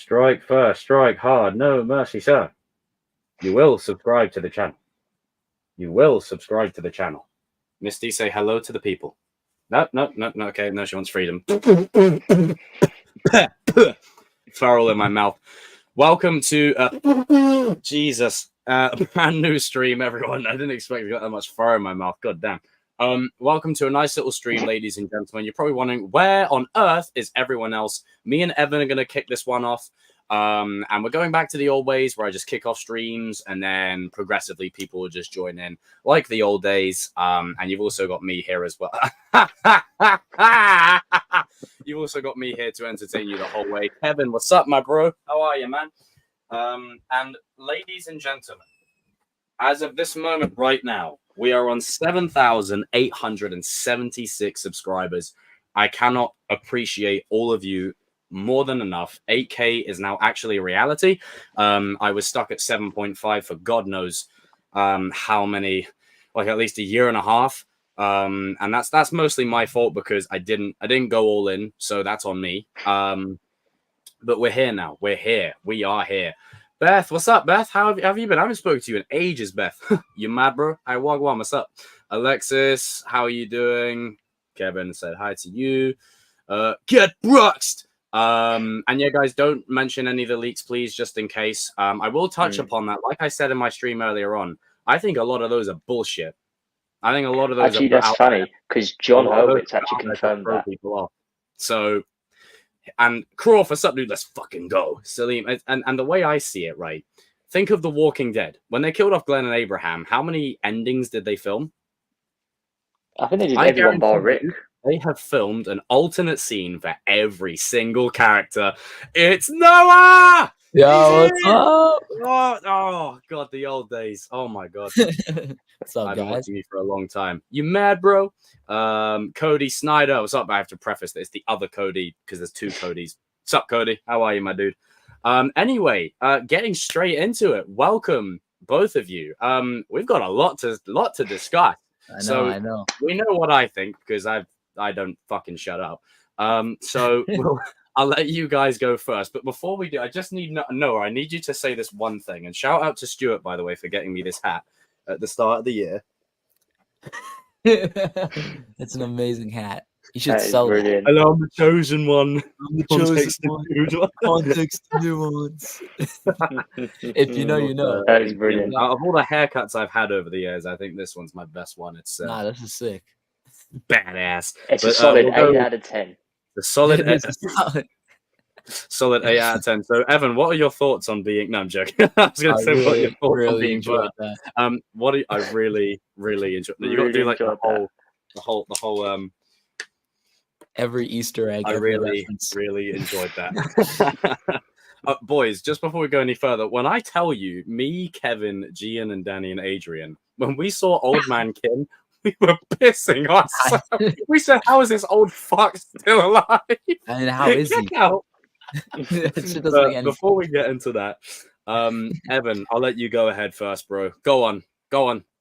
Strike first, strike hard, no mercy, sir. You will subscribe to the channel. You will subscribe to the channel. Misty, say hello to the people. No, okay, no, she wants freedom. Feral in my mouth. Welcome to, Jesus, a brand new stream, everyone. I didn't expect to get that much fur in my mouth, god damn. Welcome to a nice little stream, ladies and gentlemen. You're probably wondering, where on earth is everyone else? Me and Evan are going to kick this one off. And we're going back to the old ways where I just kick off streams and then progressively people will just join in like the old days. And you've also got me here as well. You've also got me here to entertain you the whole way. Kevin, what's up, my bro? How are you, man? And ladies and gentlemen, as of this moment right now, we are on 7,876 subscribers. I cannot appreciate all of you more than enough. 8K is now actually a reality. I was stuck at 7.5 for God knows how many, like at least a year and a half. And that's mostly my fault because I didn't go all in, so that's on me. But we're here now. We're here. We are here. Beth, what's up, Beth? How have you been? I haven't spoken to you in ages, Beth. You mad, bro? Hi, Wagwan, what's up? Alexis, how are you doing? Kevin said hi to you. Get bruxed. And yeah, guys, don't mention any of the leaks, please, just in case. I will touch upon that. Like I said in my stream earlier on, I think a lot of those are bullshit. I think a lot of those actually, that's funny because John Hurwitz actually confirmed that. People off. So, and Crawford, what's up, dude? Let's fucking go. Salim, and the way I see it, right? Think of The Walking Dead. When they killed off Glenn and Abraham, how many endings did they film? I think they did everyone bar Rick. They have filmed an alternate scene for every single character. It's Noah! Yo, what's up? Oh, God, the old days. Oh, my God. What's up, I've been guys? watching you for a long time. You mad, bro? Cody Snyder. What's up? I have to preface that it's the other Cody because there's two Codys. What's up, Cody? How are you, my dude? Anyway, getting straight into it. Welcome, both of you. We've got a lot to discuss. I know. We know what I think because I don't fucking shut up. So I'll let you guys go first. But before we do, I just need Noah. I need you to say this one thing. And shout out to Stuart, by the way, for getting me this hat at the start of the year. It's an amazing hat. You should sell it. Hello, I'm the chosen one. I'm the chosen one. Context nuance. If you know, you know. That is brilliant. Out of all the haircuts I've had over the years, I think this one's my best one. It's Nah, this is sick. Badass. It's a solid 8 out of 10. The solid 8 out of 10. So, Evan, what are your thoughts on being? No, I'm joking. I was going to say what are your thoughts on being enjoyed that. I really enjoyed. You got to do like the whole. Every Easter egg. I really enjoyed that. Boys, just before we go any further, when I tell you, me, Kevin, Gian, and Danny, and Adrian, when we saw Old Man Kim, we were pissing ourselves. We said, "How is this old fuck still alive?" And how is he? Before we get into that, Evan, I'll let you go ahead first, bro. Go on.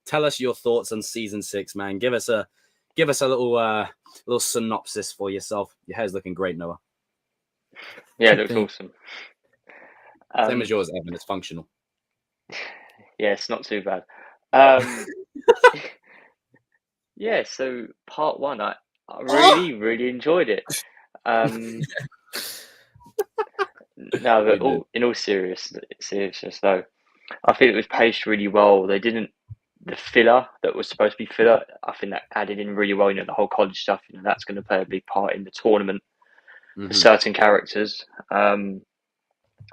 Tell us your thoughts on season 6, man. Give us a little synopsis for yourself. Your hair's looking great, Noah. Yeah, it looks awesome. Same as yours, Evan. It's functional. Yeah, it's not too bad. Yeah, so part 1, I really enjoyed it. No, but in all seriousness though, I think it was paced really well. They didn't the filler that was supposed to be filler. I think that added in really well. You know, the whole college stuff. You know, that's going to play a big part in the tournament for certain characters. And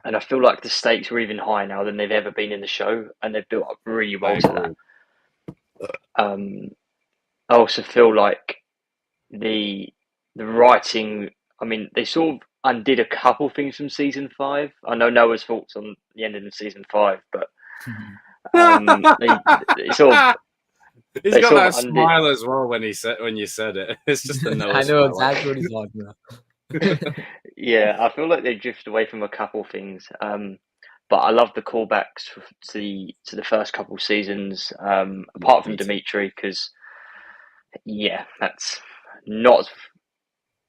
I feel like the stakes are even higher now than they've ever been in the show, and they've built up really well to that. I also feel like the writing. I mean, they sort of undid a couple things from season 5. I know Noah's thoughts on the ending of season 5, but they sort of. He's got that smile as well when you said it. It's just the Noah. I know exactly what he's talking about. Yeah, I feel like they drift away from a couple things, but I love the callbacks to the first couple seasons. Apart from Dimitri, because that's not.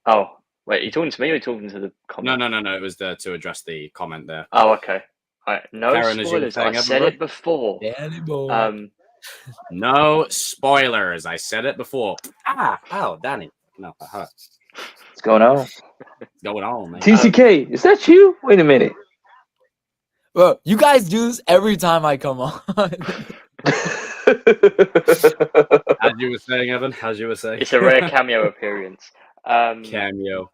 Oh, Wait, are you talking to me or are you talking to the comment? No. It was to address the comment there. Oh, okay. All right. No Karen, as you were spoilers. saying, I said Evan, it before. Danny boy. No spoilers. I said it before. Ow, Danny. No, I hurt. What's going on? What's going on, man? TCK, is that you? Wait a minute. Bro, you guys do this every time I come on. As you were saying, Evan. As you were saying. It's a rare cameo appearance. Cameo.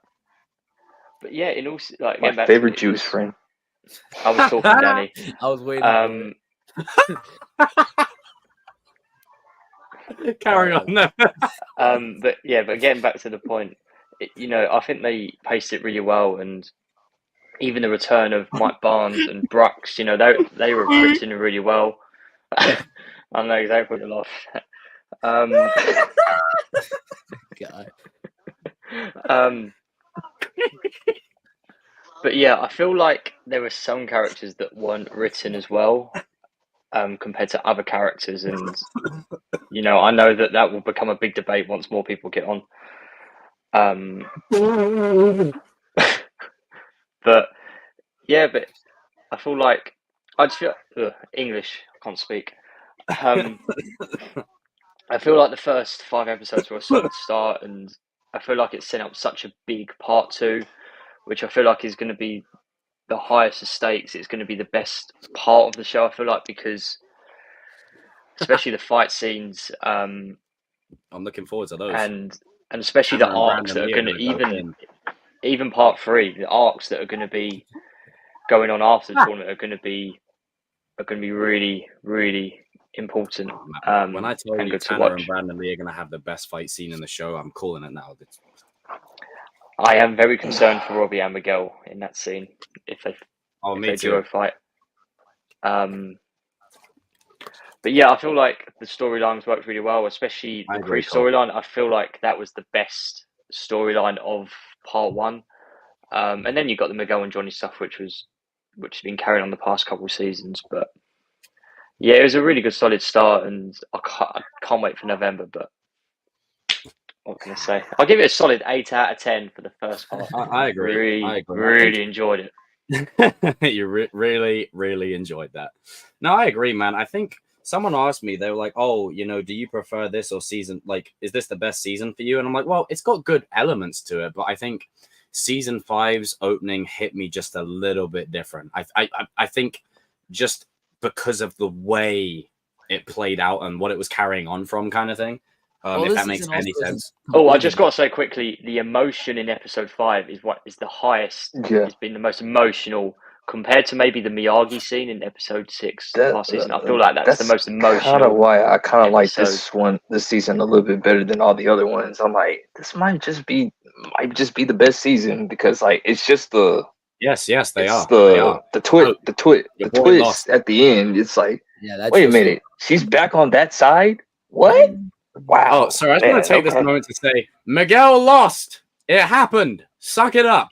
But yeah, in all like My favorite Jewish friend. I was talking, Danny. I was waiting. Carry on. But getting back to the point, I think they paced it really well, and even the return of Mike Barnes and Brooks, they were written really well. I know exactly what you're laughing at. God. But yeah, I feel like there were some characters that weren't written as well compared to other characters, and I know that will become a big debate once more people get on. But I feel like I just feel English. I can't speak. I feel like the first 5 episodes were a solid start, and I feel like it's set up such a big part 2, which I feel like is going to be the highest of stakes. It's going to be the best part of the show, I feel like, because especially the fight scenes. I'm looking forward to those. And especially the arcs that are going to, even part 3, the arcs that are going to be going on after the tournament are going to be really, really important. When I tell you Tanner and Brandon Lee are going to have the best fight scene in the show, I'm calling it now. I am very concerned for Robbie and Miguel in that scene if they duo fight. But yeah, I feel like the storylines worked really well, especially the Kreese storyline. I feel like that was the best storyline of part 1. And then you got the Miguel and Johnny stuff, which has been carried on the past couple of seasons. But yeah, it was a really good, solid start, and I can't wait for November. But what can I say? I'll give it a solid 8 out of 10 for the first part. I agree. Really enjoyed it. You really, really enjoyed that. No, I agree, man. I think someone asked me, they were like, "Oh, do you prefer this or season? Like, is this the best season for you?" And I'm like, "Well, it's got good elements to it, but I think season 5's opening hit me just a little bit different. I think just because of the way it played out and what it was carrying on from, kind of thing. If that makes any sense. Oh, I just got to say quickly, the emotion in episode 5 is what is the highest. Yeah. It's been the most emotional compared to maybe the Miyagi scene in episode 6 last season. I feel like that's the most emotional. Kind of why I kind of like this season a little bit better than all the other ones. I'm like, this might just be the best season because it's just the yes they are the twist at the end. It's like, wait a minute, she's back on that side. What? Wow. Oh, sorry. I just want to take this moment to say Miguel lost. It happened. Suck it up.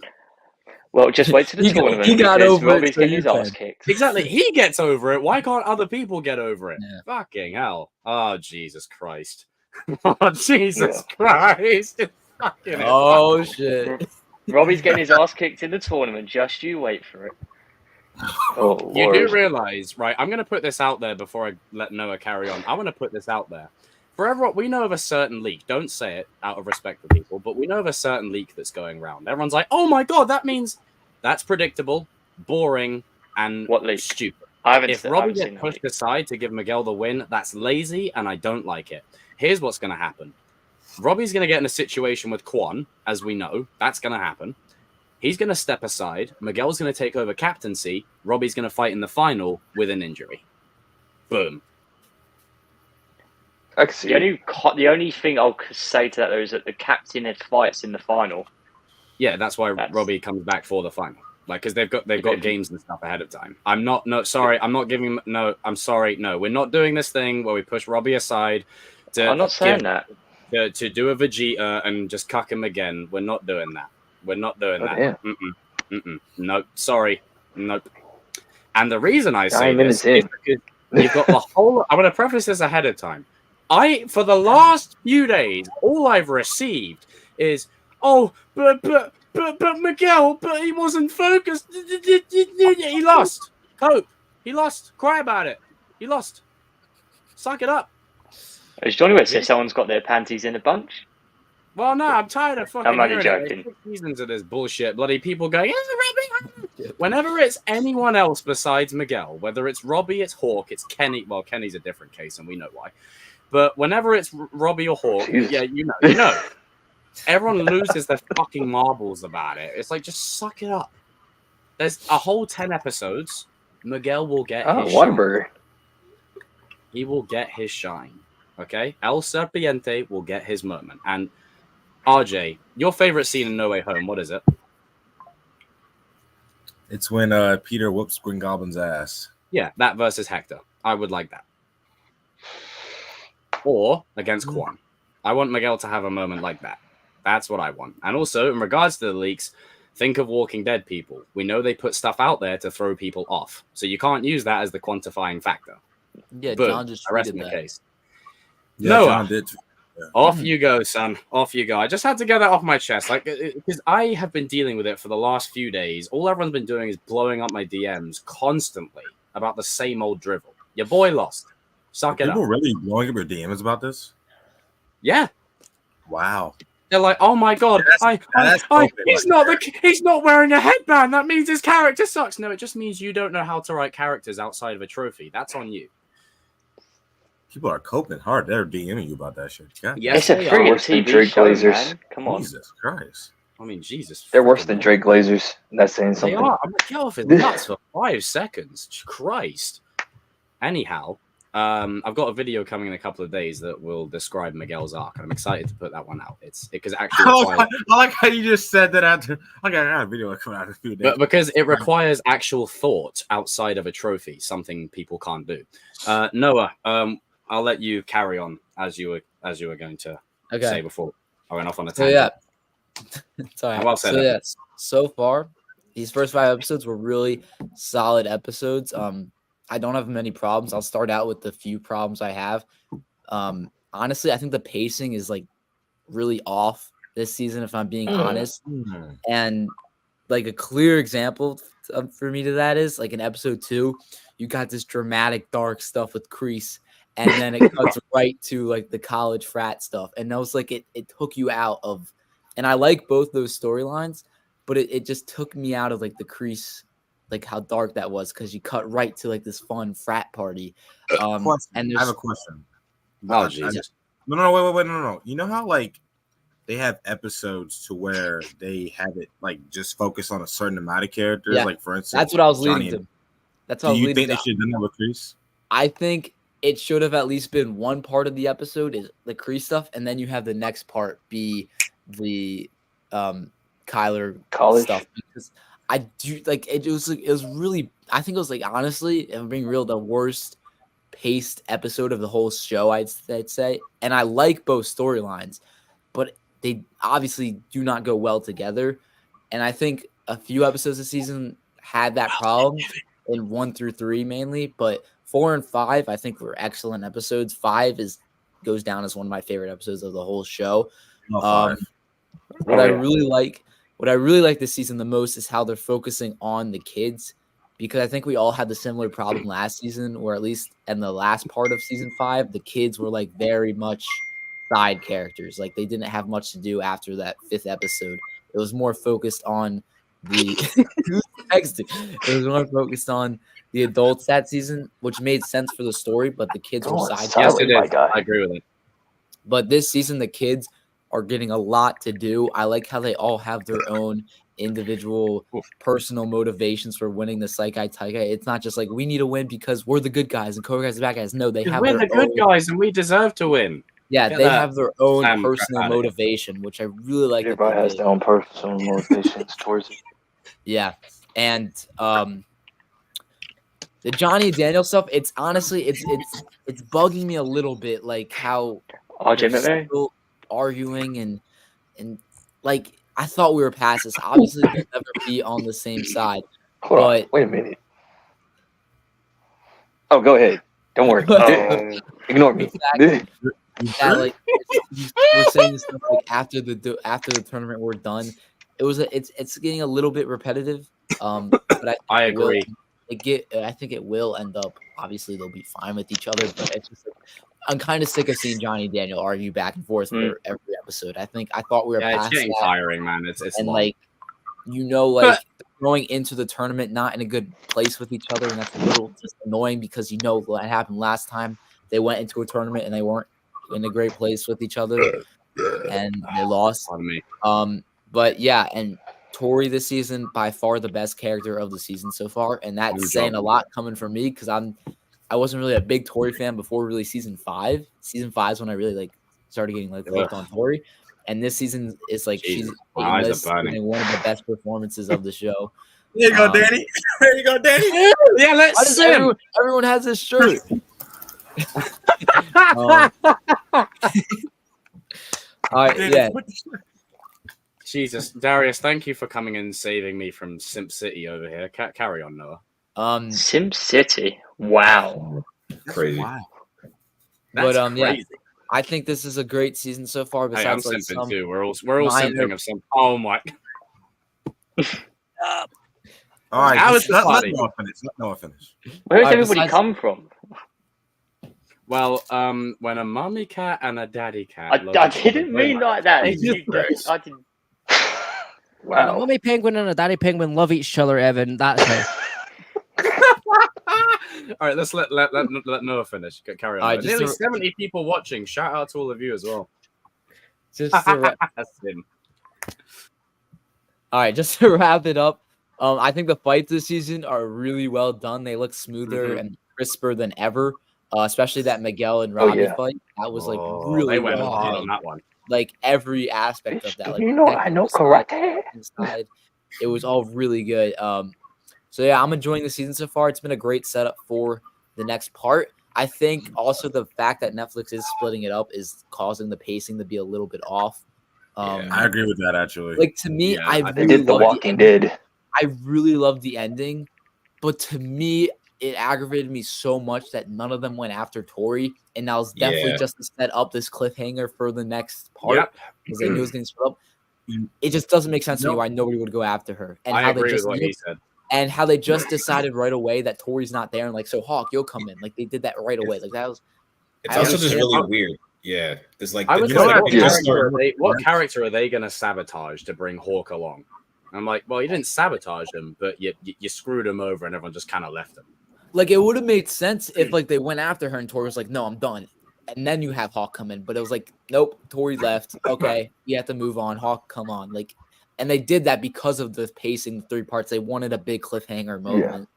Well, just wait to the tournament. He got over Robbie's getting his ass kicked. Exactly. He gets over it. Why can't other people get over it? Yeah. Fucking hell. Oh, Jesus Christ. Oh, Jesus Christ. Oh, shit. Robbie's getting his ass kicked in the tournament. Just you wait for it. Oh, you do realize, right? I'm going to put this out there before I let Noah carry on. I want to put this out there. For everyone, we know of a certain leak. Don't say it out of respect for people, but we know of a certain leak that's going around. Everyone's like, "Oh my god, that means that's predictable, boring, and stupid." If Robbie gets pushed aside to give Miguel the win, that's lazy, and I don't like it. Here's what's going to happen: Robbie's going to get in a situation with Kwon, as we know. That's going to happen. He's going to step aside. Miguel's going to take over captaincy. Robbie's going to fight in the final with an injury. Boom. The only thing I'll say to that though is that the captain had fights in the final. Yeah, that's why Robbie comes back for the final, because they've got games and stuff ahead of time. I'm not sorry. I'm sorry. No, we're not doing this thing where we push Robbie aside. I'm not saying that. To do a Vegeta and just cuck him again. We're not doing that. We're not doing that. Yeah. Nope. Sorry. Nope. And the reason I say this is because you've got the whole. I'm going to preface this ahead of time. For the last few days, all I've received is, but but Miguel, but he wasn't focused. He lost. Cope. He lost. Cry about it. He lost. Suck it up. Is Johnny West say someone's got their panties in a bunch? Well, no, I'm tired of fucking I'm only hearing joking. it. There's 6 seasons of this bullshit. Bloody people going, whenever it's anyone else besides Miguel, whether it's Robbie, it's Hawk, it's Kenny. Well, Kenny's a different case, and we know why. But whenever it's Robbie or Hawk, yeah, you know. Everyone loses their fucking marbles about it. It's like, just suck it up. There's a whole 10 episodes. Miguel will get his Whataburger. shine. He will get his shine. Okay? El Serpiente will get his moment. And RJ, your favorite scene in No Way Home, what is it? It's when Peter whoops Green Goblin's ass. Yeah, that versus Hector. I would like that. Or against Kwon. I want Miguel to have a moment like that. That's what I want. And also, in regards to the leaks, think of Walking Dead people. We know they put stuff out there to throw people off. So you can't use that as the quantifying factor. Yeah, Boom. John just Arrest tweeted the that. case. Yeah, Noah. John did. Yeah. Off you go, son. Off you go. I just had to get that off my chest. Like, because I have been dealing with it for the last few days. All everyone's been doing is blowing up my DMs constantly about the same old drivel. Your boy lost. Suck it People up. really blowing up your DMs about this? Yeah. Wow. They're like, oh my god, he's not wearing a headband. That means his character sucks. No, it just means you don't know how to write characters outside of a trophy. That's on you. People are coping hard. They're DMing you about that shit. God. Yes, It's a they friggin' are. Worse than TV Drake show, Glazers. man. Come on. Jesus Christ. I mean, Jesus. They're worse freaking than Lord. Drake Glazers. That's saying They something. are. I'm like, get off his nuts for 5 seconds. Christ. Anyhow, I've got a video coming in a couple of days that will describe Miguel's arc, and I'm excited to put that one out. It's because actually, I like how you just said that after. I got a video coming out in a few days. but because it requires actual thought outside of a trophy, something people can't do. Noah, I'll let you carry on as you were going to say before I went off on a tangent. Sorry. Well said, So Evan. yeah, so far these first 5 episodes were really solid episodes. I don't have many problems. I'll start out with the few problems I have. Honestly, I think the pacing is like really off this season, if I'm being honest. And like a clear example for me to that is like in episode 2, you got this dramatic dark stuff with Kreese, and then it cuts right to like the college frat stuff. And that was like it took you out of, and I like both those storylines, but it just took me out of like the Kreese, like how dark that was, because you cut right to like this fun frat party. And I have a question. Oh, Jesus. Wait, no. You know how like they have episodes to where they have it like just focus on a certain amount of characters? Yeah. Like for instance, That's what I was Johnny leading to. That's what I Do was you leading think they to. should have done that with Kreese? I think it should have at least been one part of the episode is the Kreese stuff, and then you have the next part be the Kyler College stuff, because I do like it was really, I think it was like, honestly, if I'm being real, the worst paced episode of the whole show, I'd say. And I like both storylines, but they obviously do not go well together. And I think a few episodes this season had that problem in 1 through 3 mainly, but 4 and 5 I think were excellent episodes. 5 goes down as one of my favorite episodes of the whole show. What I really like this season the most is how they're focusing on the kids, because I think we all had the similar problem last season, or at least in the last part of season 5, the kids were like very much side characters. Like they didn't have much to do after that 5th episode. It was more focused on the it was more focused on the adults that season, which made sense for the story, but the kids were side Yes, characters. it is. I agree with it. But this season, the kids are getting a lot to do. I like how they all have their own individual personal motivations for winning the Saikai Taikai. It's not just like we need to win because we're the good guys and Cobra Kai's the bad guys. No, they have We're their the good own, guys and we deserve to win. yeah, Get they that have their own Sam personal crap outta here. motivation, which I really like. that Everybody they has did. their own personal motivations towards it. Yeah, and the Johnny and Daniel stuff. It's honestly, it's bugging me a little bit, like how RJ they're McMahon. still arguing and like I thought we were past this. Obviously, they'll never be on the same side. Hold on. But- Wait a minute. Oh, go ahead. Don't worry. Ignore me. That like we're saying stuff like after the tournament we're done, it's getting a little bit repetitive. But I agree. I think it will end up. Obviously, they'll be fine with each other, but it's just I'm kind of sick of seeing Johnny and Daniel argue back and forth for every episode. I thought we were Yeah, it's past getting that, tiring, man. It's and long. like like going into the tournament not in a good place with each other, and that's a little just annoying because what happened last time. They went into a tournament and they weren't in a great place with each other, and they lost. Pardon me. But yeah, and Tory this season by far the best character of the season so far, and that's saying a lot coming from me because I wasn't really a big Tory fan before really season 5. Season 5 is when I really started getting hooked on Tory, and this season is she's one of the best performances of the show. There you go, Danny. There you go, Danny. Yeah, let's see. Everyone has this shirt. All right, yeah. Jesus, Darius, thank you for coming and saving me from Simp City over here. Carry on, Noah. Simp City. Wow. Crazy. Wow. That's But crazy. yeah, I think this is a great season so far. Hey, I'm Besides simping too. We're all simping of some. Oh my. All right, How is the let party? Noah finish. Let Noah finish. Where does Alright, everybody besides- come from? Well, when a mommy cat and a daddy cat. I didn't mean like that. Jesus I didn't. When a Wow. mummy penguin and a daddy penguin love each other, Evan. That's it. All right, let's let Noah finish. Carry on. All right, just Nearly to- 70 people watching. Shout out to all of you as well. Just to That's him. All right, just to wrap it up, I think the fights this season are really well done. They look smoother and crisper than ever, especially that Miguel and Robbie yeah. fight. That was Oh, really they went well hard done. on that one. Like every aspect of that. Like You know, I know karate. inside. It was all really good. So yeah, I'm enjoying the season so far. It's been a great setup for the next part. I think also the fact that Netflix is splitting it up is causing the pacing to be a little bit off. I agree with that actually. Like to me, Yeah, I They really did The loved Walking ending. Dead. I really loved the ending, but to me, it aggravated me so much that none of them went after Tory, and that was definitely Yeah. just to set up this cliffhanger for the next part Yep. because they knew it was going to split up. It just doesn't make sense to me Nope. why nobody would go after her, and I how agree they with just what he said. and how they just decided right away that Tory's not there, and like, so Hawk, you'll come in. Like they did that right away. Like that was. It's I also just understand. really weird. Yeah, there's like I was You know like, what? what character are they going to sabotage to bring Hawk along? I'm like, well, you didn't sabotage him, but you screwed him over, and everyone just kind of left him. Like it would have made sense if like they went after her and Tori was like, "No, I'm done," and then you have Hawk come in. But it was like, "Nope, Tori left. Okay, we have to move on. Hawk, come on!" Like, and they did that because of the pacing, the 3 parts. They wanted a big cliffhanger moment.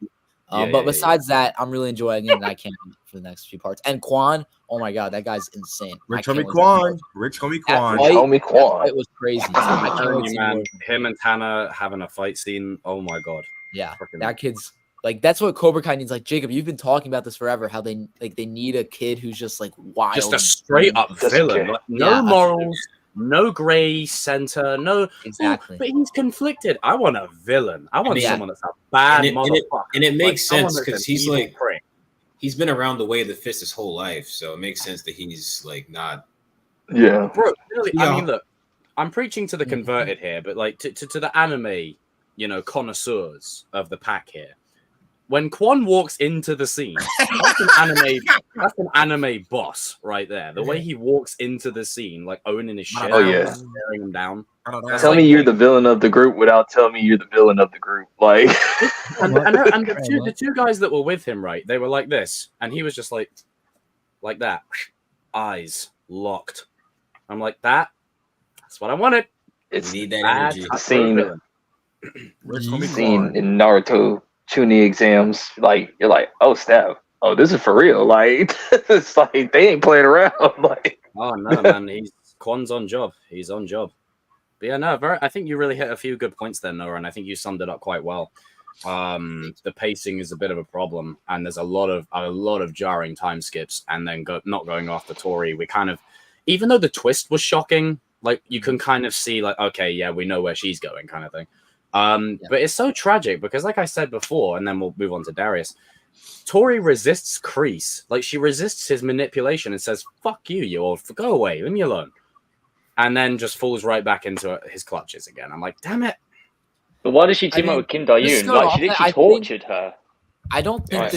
But besides that, I'm really enjoying it, and I can't wait for the next few parts. And Kwon, oh my god, that guy's insane. Rich I homie can't wait Kwon. to- Rich homie That Kwon. fight- Homie that Kwon. fight was crazy. So I I'm can't telling wait to you, see man, more. him and Tanner having a fight scene. Oh my god. Yeah, Freaking- that kid's like that's what Cobra Kai needs. Like Jacob, you've been talking about this forever. How they need a kid who's just like wild, Just a straight up Just a villain. kid. Like, no Yeah. morals, no gray center, no. exactly. But he's conflicted. I want a villain. I want mean, someone that's a bad and motherfucker. it makes someone sense that's because an he's evil like prick. he's been around the way of the fist his whole life, so it makes sense that he's like not. Yeah. Bro, really, I Yeah. mean, look, I'm preaching to the converted here, but like to the anime, connoisseurs of the pack here. When Kwon walks into the scene, that's an anime boss right there. The way he walks into the scene, like owning his shit, Oh, yeah. staring him down. That's Tell like- me you're the villain of the group without telling me you're the villain of the group. Like, And the two guys that were with him, right? They were like this, and he was just like that, eyes locked. I'm like that. That's what I wanted. it's We need that Bad energy. cutthroat Scene. villain. Rich homie seen Kwon. in Naruto Chunin exams. Like, you're like, oh, snap. Oh, this is for real. Like, it's like they ain't playing around. Like, Oh no, man, Kwon's on job. He's on job. But yeah, no, I think you really hit a few good points there, Noah, and I think you summed it up quite well. The pacing is a bit of a problem, and there's a lot of jarring time skips, and then not going after Tory. We kind of, even though the twist was shocking, like you can kind of see, like, okay, yeah, we know where she's going, kind of thing. But it's so tragic because, like I said before, and then we'll move on to Darius. Tory resists Kreese, like she resists his manipulation and says, "Fuck you, you old, go away, leave me alone." and then just falls right back into his clutches again. I'm like, damn it. But why did she team up with Kim Dae-yoon? so Like, she literally tortured her. I don't think Right.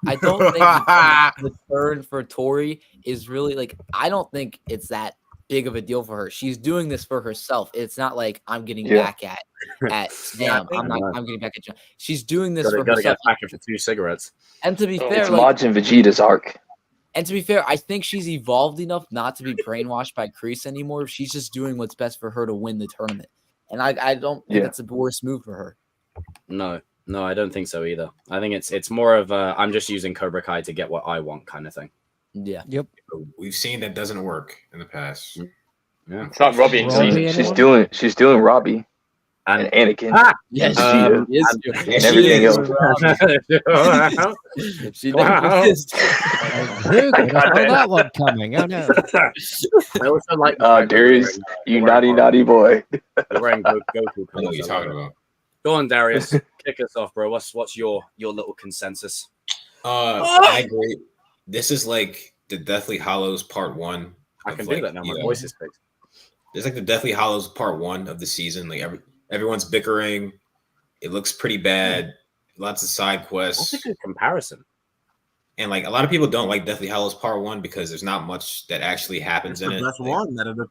I don't think the turn for Tory is really like. I don't think it's that big of a deal for her. She's doing this for herself. It's not like I'm getting back at Sam. I'm getting back at John. She's doing this for Gotta herself. get back for 2 cigarettes. And to be fair, It's Majin Vegeta's arc. And to be fair, I think she's evolved enough not to be brainwashed by Kreese anymore. She's just doing what's best for her to win the tournament. And I don't think it's a worse move for her. No, I don't think so either. I think it's more of a I'm just using Cobra Kai to get what I want kind of thing. Yeah. Yep. We've seen that doesn't work in the past. Yeah. It's like Robbie and Kenny. She's doing Robbie and Anakin. Yes, and everything else. She definitely is. Who could have saw that one coming? Oh no. I also like Darius, you naughty boy. They're wearing Goku I know what colors. you're talking about. Go on, Darius. Kick us off, bro. What's your little consensus? I agree. This is like the Deathly Hallows Part 1. I can do that now. My voice is fixed. It's like the Deathly Hallows Part 1 of the season. Like everyone's bickering. It looks pretty bad. Lots of side quests. That's a good comparison. And like a lot of people don't like Deathly Hallows Part 1 because there's not much that actually happens in it. That's one out of the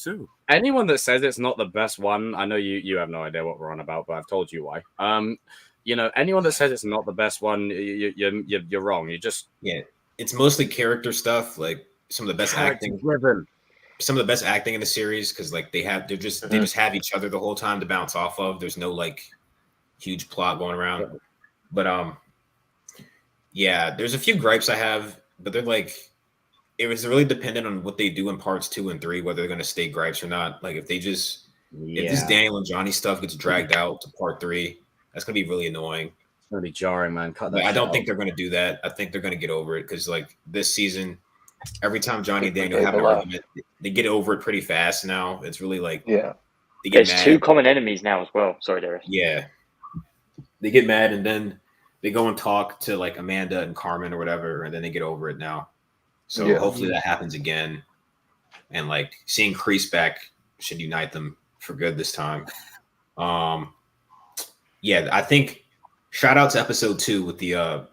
two. Anyone that says it's not the best one, I know you have no idea what we're on about, but I've told you why. Anyone that says it's not the best one, you're wrong. It's mostly character stuff, like some of the best acting. Some of the best acting in the series because like they just have each other the whole time to bounce off of. There's no like huge plot going around, but yeah, there's a few gripes I have, but they're like it was really dependent on what they do in parts 2 and 3, whether they're going to stay gripes or not. Like if this Daniel and Johnny stuff gets dragged out to part 3, that's going to be really annoying. It's going to be jarring, man. I don't think they're going to do that. I think they're going to get over it because like this season, every time Johnny and Daniel have an argument, they get over it pretty fast now. It's really like they get There's mad. 2 common enemies now as well. Sorry, Darius. Yeah, they get mad and then they go and talk to like Amanda and Carmen or whatever, and then they get over it now. So hopefully that happens again. And like seeing Kreese back should unite them for good this time. I think shout out to episode 2 with the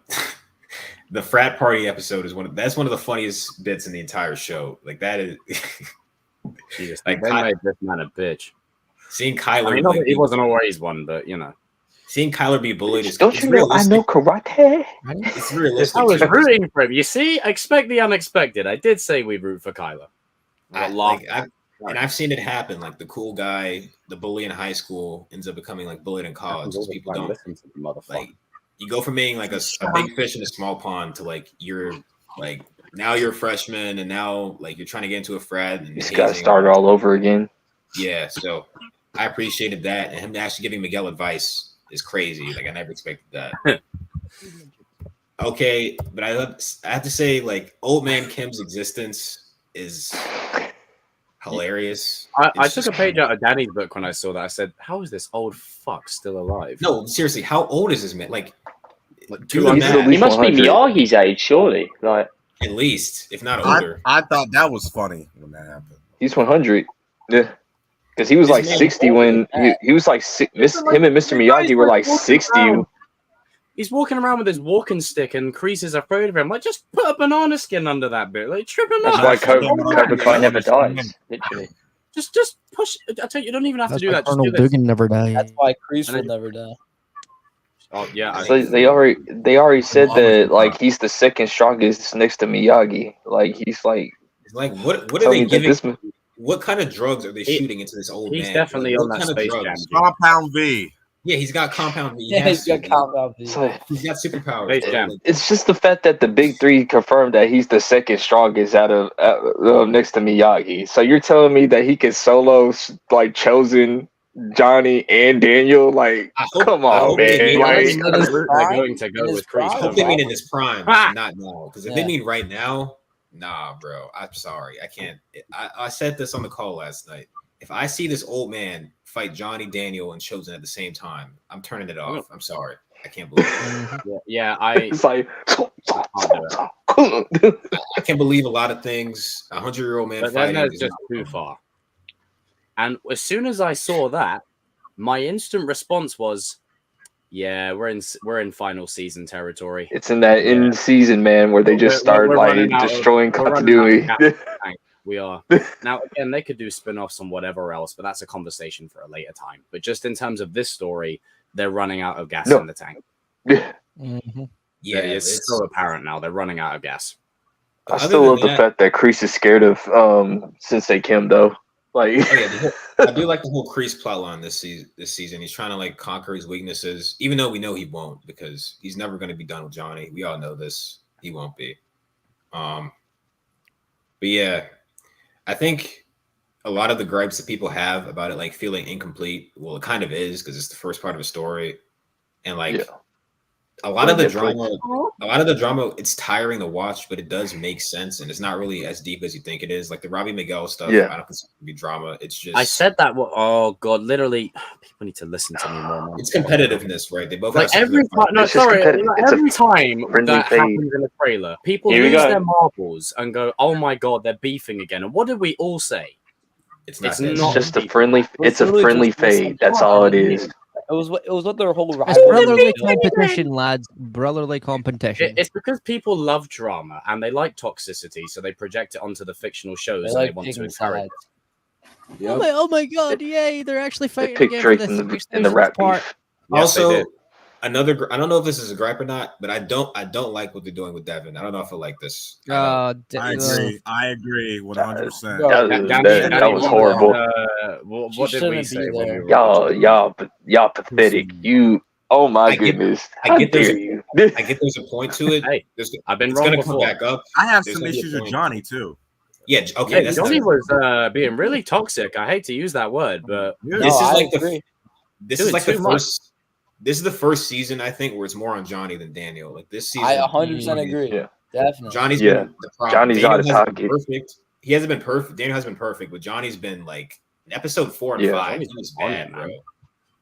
the frat party episode is one of the funniest bits in the entire show. Like that is Jesus, like they made this man a bitch. Seeing Kyler, I mean, he wasn't always one, but you know. Seeing Kyler be bullied is Don't you know I know karate? It's realistic. I was rooting for him. You see, expect the unexpected. I did say we'd root for Kyler. I've seen it happen. Like the cool guy, the bully in high school, ends up becoming like bullied in college because people don't listen to the motherfucker. Like. You go from being like a big fish in a small pond to like you're like now you're a freshman and now like you're trying to get into a frat and you got to start all over again. Yeah, so I appreciated that, and him actually giving Miguel advice is crazy. Like I never expected that. Okay, but I have to say, like old man Kim's existence is hilarious. I took a page out of Danny's book when I saw that. I said, "How is this old fuck still alive?" No, seriously, how old is this man? Like he must be Miyagi's age, surely. Like at least, if not older. I thought that was funny when that happened. He's 100. Yeah. Because he was like 60 when he was like him and Mr. Miyagi were like 60. He's walking around with his walking stick, and Kreese is afraid of him. Like, just put a banana skin under that bit. Like, trip him up. That's why Cobra Kai never dies. Literally. Just push. I tell you, you don't even have to do that. Colonel Just do this. Dugan never died. That's why Kreese will never die. Oh yeah. So they already said that like he's the second strongest next to Miyagi. Like he's like what are they giving? What kind of drugs are they shooting into this old man? He's definitely on that Space Jam. Compound V. Yeah, he's got Compound V. He's got Compound V. He's got superpowers. It's just the fact that the big three confirmed that he's the second strongest out of next to Miyagi. So you're telling me that he can solo like Chosen, Johnny, and Daniel? Like, come on, man! Like, they're going to go with Kreese. I hope they mean in his prime, not now. Because if they mean right now, nah, bro. I'm sorry, I can't. I said this on the call last night. If I see this old man fight Johnny, Daniel, and Chosen at the same time, I'm turning it off. I'm sorry. I can't believe it. It's like I can't believe a lot of things. 100-year-old man but fighting that's is just too far. And as soon as I saw that, my instant response was, "Yeah, we're in final season territory." It's in that in season, man, where they just start like destroying continuity. We are. Now, again, they could do spin-offs and whatever else, but that's a conversation for a later time. But just in terms of this story, they're running out of gas in the tank. Yeah. Yeah, it's so apparent now. They're running out of gas. I still love the fact that Kreese is scared of Sensei Kim, though. Like, I do like the whole Kreese plotline this season. He's trying to like conquer his weaknesses, even though we know he won't, because he's never going to be done with Johnny. We all know this. He won't be. But yeah, I think a lot of the gripes that people have about it, like feeling incomplete, well, it kind of is because it's the first part of a story, and like a lot of the drama, it's tiring to watch, but it does make sense, and it's not really as deep as you think it is. Like the Robbie Miguel stuff, I don't consider it to be drama. It's just I said that. Oh god, literally, people need to listen to me more. It's competitiveness, right? They both like have every time. No, sorry, every time that happens in a trailer, people lose their marbles and go, "Oh my god, they're beefing again." And what did we all say? It's not just a friendly. It's a friendly fade. That's all it is. It was what their whole It's brotherly competition, lads. Brotherly competition. It's because people love drama and they like toxicity, so they project it onto the fictional shows and they want to encourage it. Yep. Oh my god! Yay! They're actually fighting again for this in the rap part. beef. Also, another. I don't know if this is a gripe or not, but I don't like what they're doing with Devin. I don't know if I like this. I agree 100%. That was horrible. What did we say? Y'all pathetic. You. Oh my goodness! I get there's a point to it. Hey, I've been it's wrong gonna before. come back up. I have some issues with Johnny too. Yeah, okay. Yeah, Johnny was being really toxic. I hate to use that word, but this is the first season I think where it's more on Johnny than Daniel. Like this season, I 100% agree. Yeah, definitely. Johnny's been the problem. Johnny's out of pocket. He hasn't been perfect. Daniel has been perfect, but Johnny's been like in episode 4 and 5. He was bad, bro.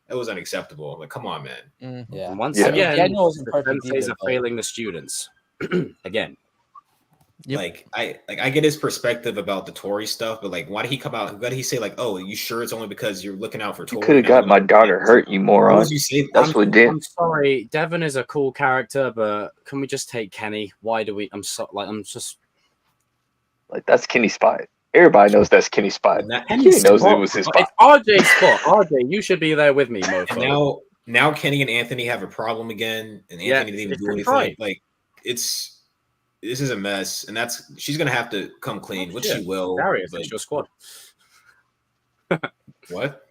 It was unacceptable. Like, come on, man. Yeah. Once again, Daniel wasn't perfect. Senseis are failing the students again. Yep. Like I get his perspective about the Tory stuff, but like, why did he come out? Why did he say like, "Oh, you sure it's only because you're looking out for Tory"? You could have got my daughter hurt, you moron. What did you say? That's what did. I'm sorry, Devin is a cool character, but can we just take Kenny? Why do we? I'm just like that's Kenny's spot. Everybody knows that's Kenny's spot. Kenny knows it was his spot. It's RJ's spot. RJ, you should be there with me, mofo. And now Kenny and Anthony have a problem again, and Anthony didn't even do anything. Right. Like this is a mess, and she's gonna have to come clean, which she will. Darius, it's your squad. What?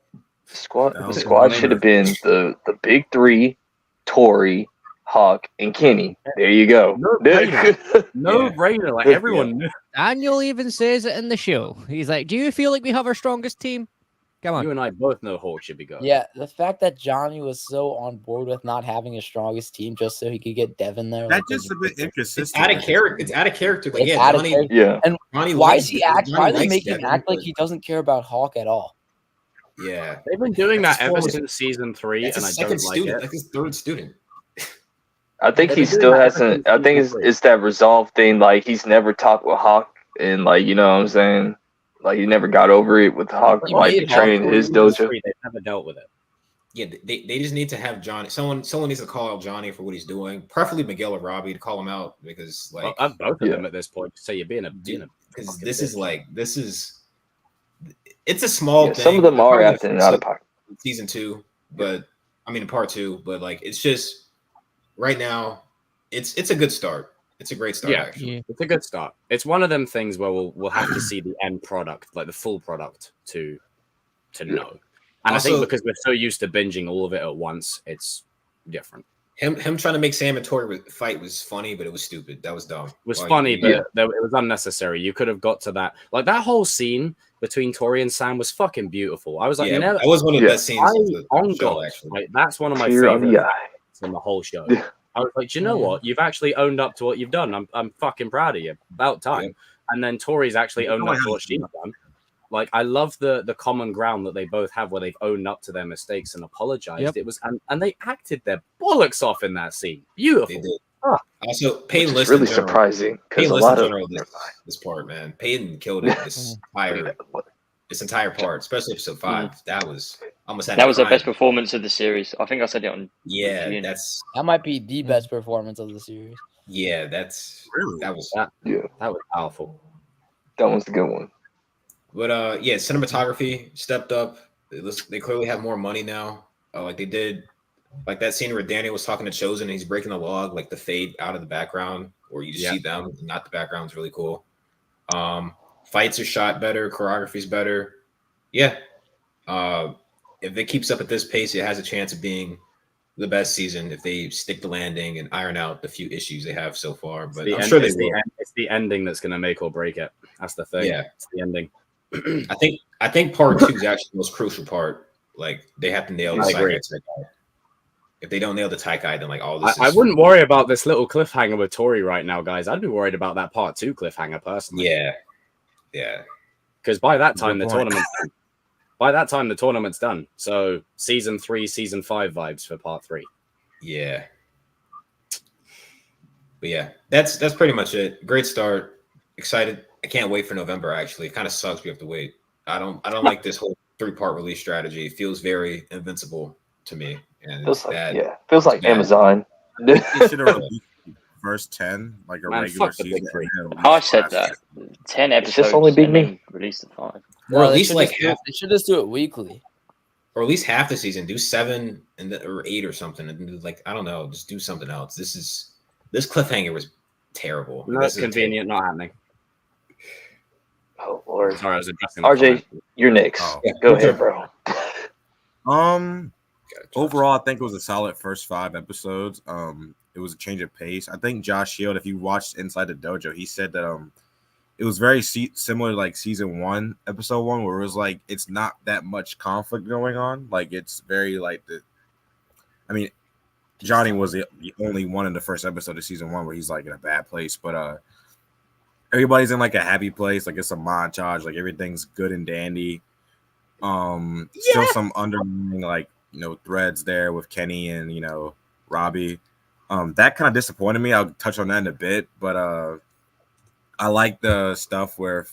The squad should have been the big three: Tory, Hawk, and Kenny. There you go. No brainer. Like everyone knew. Daniel even says it in the show. He's like, "Do you feel like we have our strongest team?" Come on. You and I both know Hawk should be going. Yeah, the fact that Johnny was so on board with not having his strongest team just so he could get Devin there. That's just a bit inconsistent. It's out of character. It's out of character. Like, And Johnny why is he why do they make him act like he doesn't care about Hawk at all? Yeah. They've been doing that ever since season 3, and I don't like it. Like his third student. I think he still hasn't. I think it's that resolve thing. Like he's never talked with Hawk, and like you know what I'm saying. Like he never got over it with Hawk like betraying his dojo. They've never dealt with it. Yeah, they just need to have Johnny. Someone needs to call out Johnny for what he's doing. Preferably Miguel or Robbie to call him out because like both of them at this point. So you're being a because this is it's a small thing. Some of them are acting out of pocket. Season 2, but I mean part 2, but like it's just right now it's a good start. It's a great start, actually. Yeah, it's a good start. It's one of them things where we'll have to see the end product, like the full product, to know. And also, I think because we're so used to binging all of it at once, it's different. Him trying to make Sam and Tory fight was funny, but it was stupid. That was dumb. It was funny, but it was unnecessary. You could have got to that. Like that whole scene between Tory and Sam was fucking beautiful. I was like, that was one of the best scenes of the show, actually. Like that's one of my favorites in the whole show. I was like, do you know what? You've actually owned up to what you've done. I'm fucking proud of you. About time. Yeah. And then Tori's actually owned up to what she's done. Like, I love the common ground that they both have where they've owned up to their mistakes and apologized. Yep. It was and they acted their bollocks off in that scene. Beautiful. They did. Also, Peyton List really surprising because a lot of this part, man. Peyton killed it. This this entire part, especially episode 5. That was almost that was the best performance of the series. I think I said it on. Yeah, June. That might be the best performance of the series. Yeah, that's Really? that was That was powerful. That was the good one. But yeah, cinematography stepped up. They clearly have more money now. Like they did, like that scene where Daniel was talking to Chosen and he's breaking the log, like the fade out of the background, or you just see them, not the background, is really cool. Fights are shot better, choreography's better. Yeah. If it keeps up at this pace, it has a chance of being the best season if they stick the landing and iron out the few issues they have so far. But I'm sure it's the ending that's going to make or break it. That's the thing. Yeah, it's the ending. I think part 2 is actually the most crucial part. Like they have to nail the Taikai. If they don't nail the Taikai, then like all this. I wouldn't worry about this little cliffhanger with Tory right now, guys. I'd be worried about that part 2 cliffhanger personally. Yeah. Because by that time the tournament's done. By that time the tournament's done. So season 3, season 5 vibes for part 3. Yeah. But yeah, that's pretty much it. Great start. Excited. I can't wait for November. Actually, it kind of sucks. We have to wait. I don't like this whole 3-part release strategy. It feels very invincible to me. And feels like Amazon. They should have released the first 10 like a regular season. I said that 10 episodes. Just only Big Me. Release the 5. Or at least like half. They should just do it weekly. Or at least half the season. Do 7 or 8 or something. And like I don't know. Just do something else. This cliffhanger was terrible. No, that's convenient. Not happening. Oh Lord. Sorry, I was addressing RJ, you're next. Go ahead, bro. Overall, I think it was a solid first 5 episodes. It was a change of pace. I think Josh Shield, if you watched Inside the Dojo, he said that it was very similar to like season 1, episode 1, where it was like it's not that much conflict going on. Like it's very like Johnny was the only one in the first episode of season 1 where he's like in a bad place, but everybody's in like a happy place. Like it's a montage. Like everything's good and dandy. Still some underlying like threads there with Kenny and Robbie. That kind of disappointed me. I'll touch on that in a bit, but I like the stuff where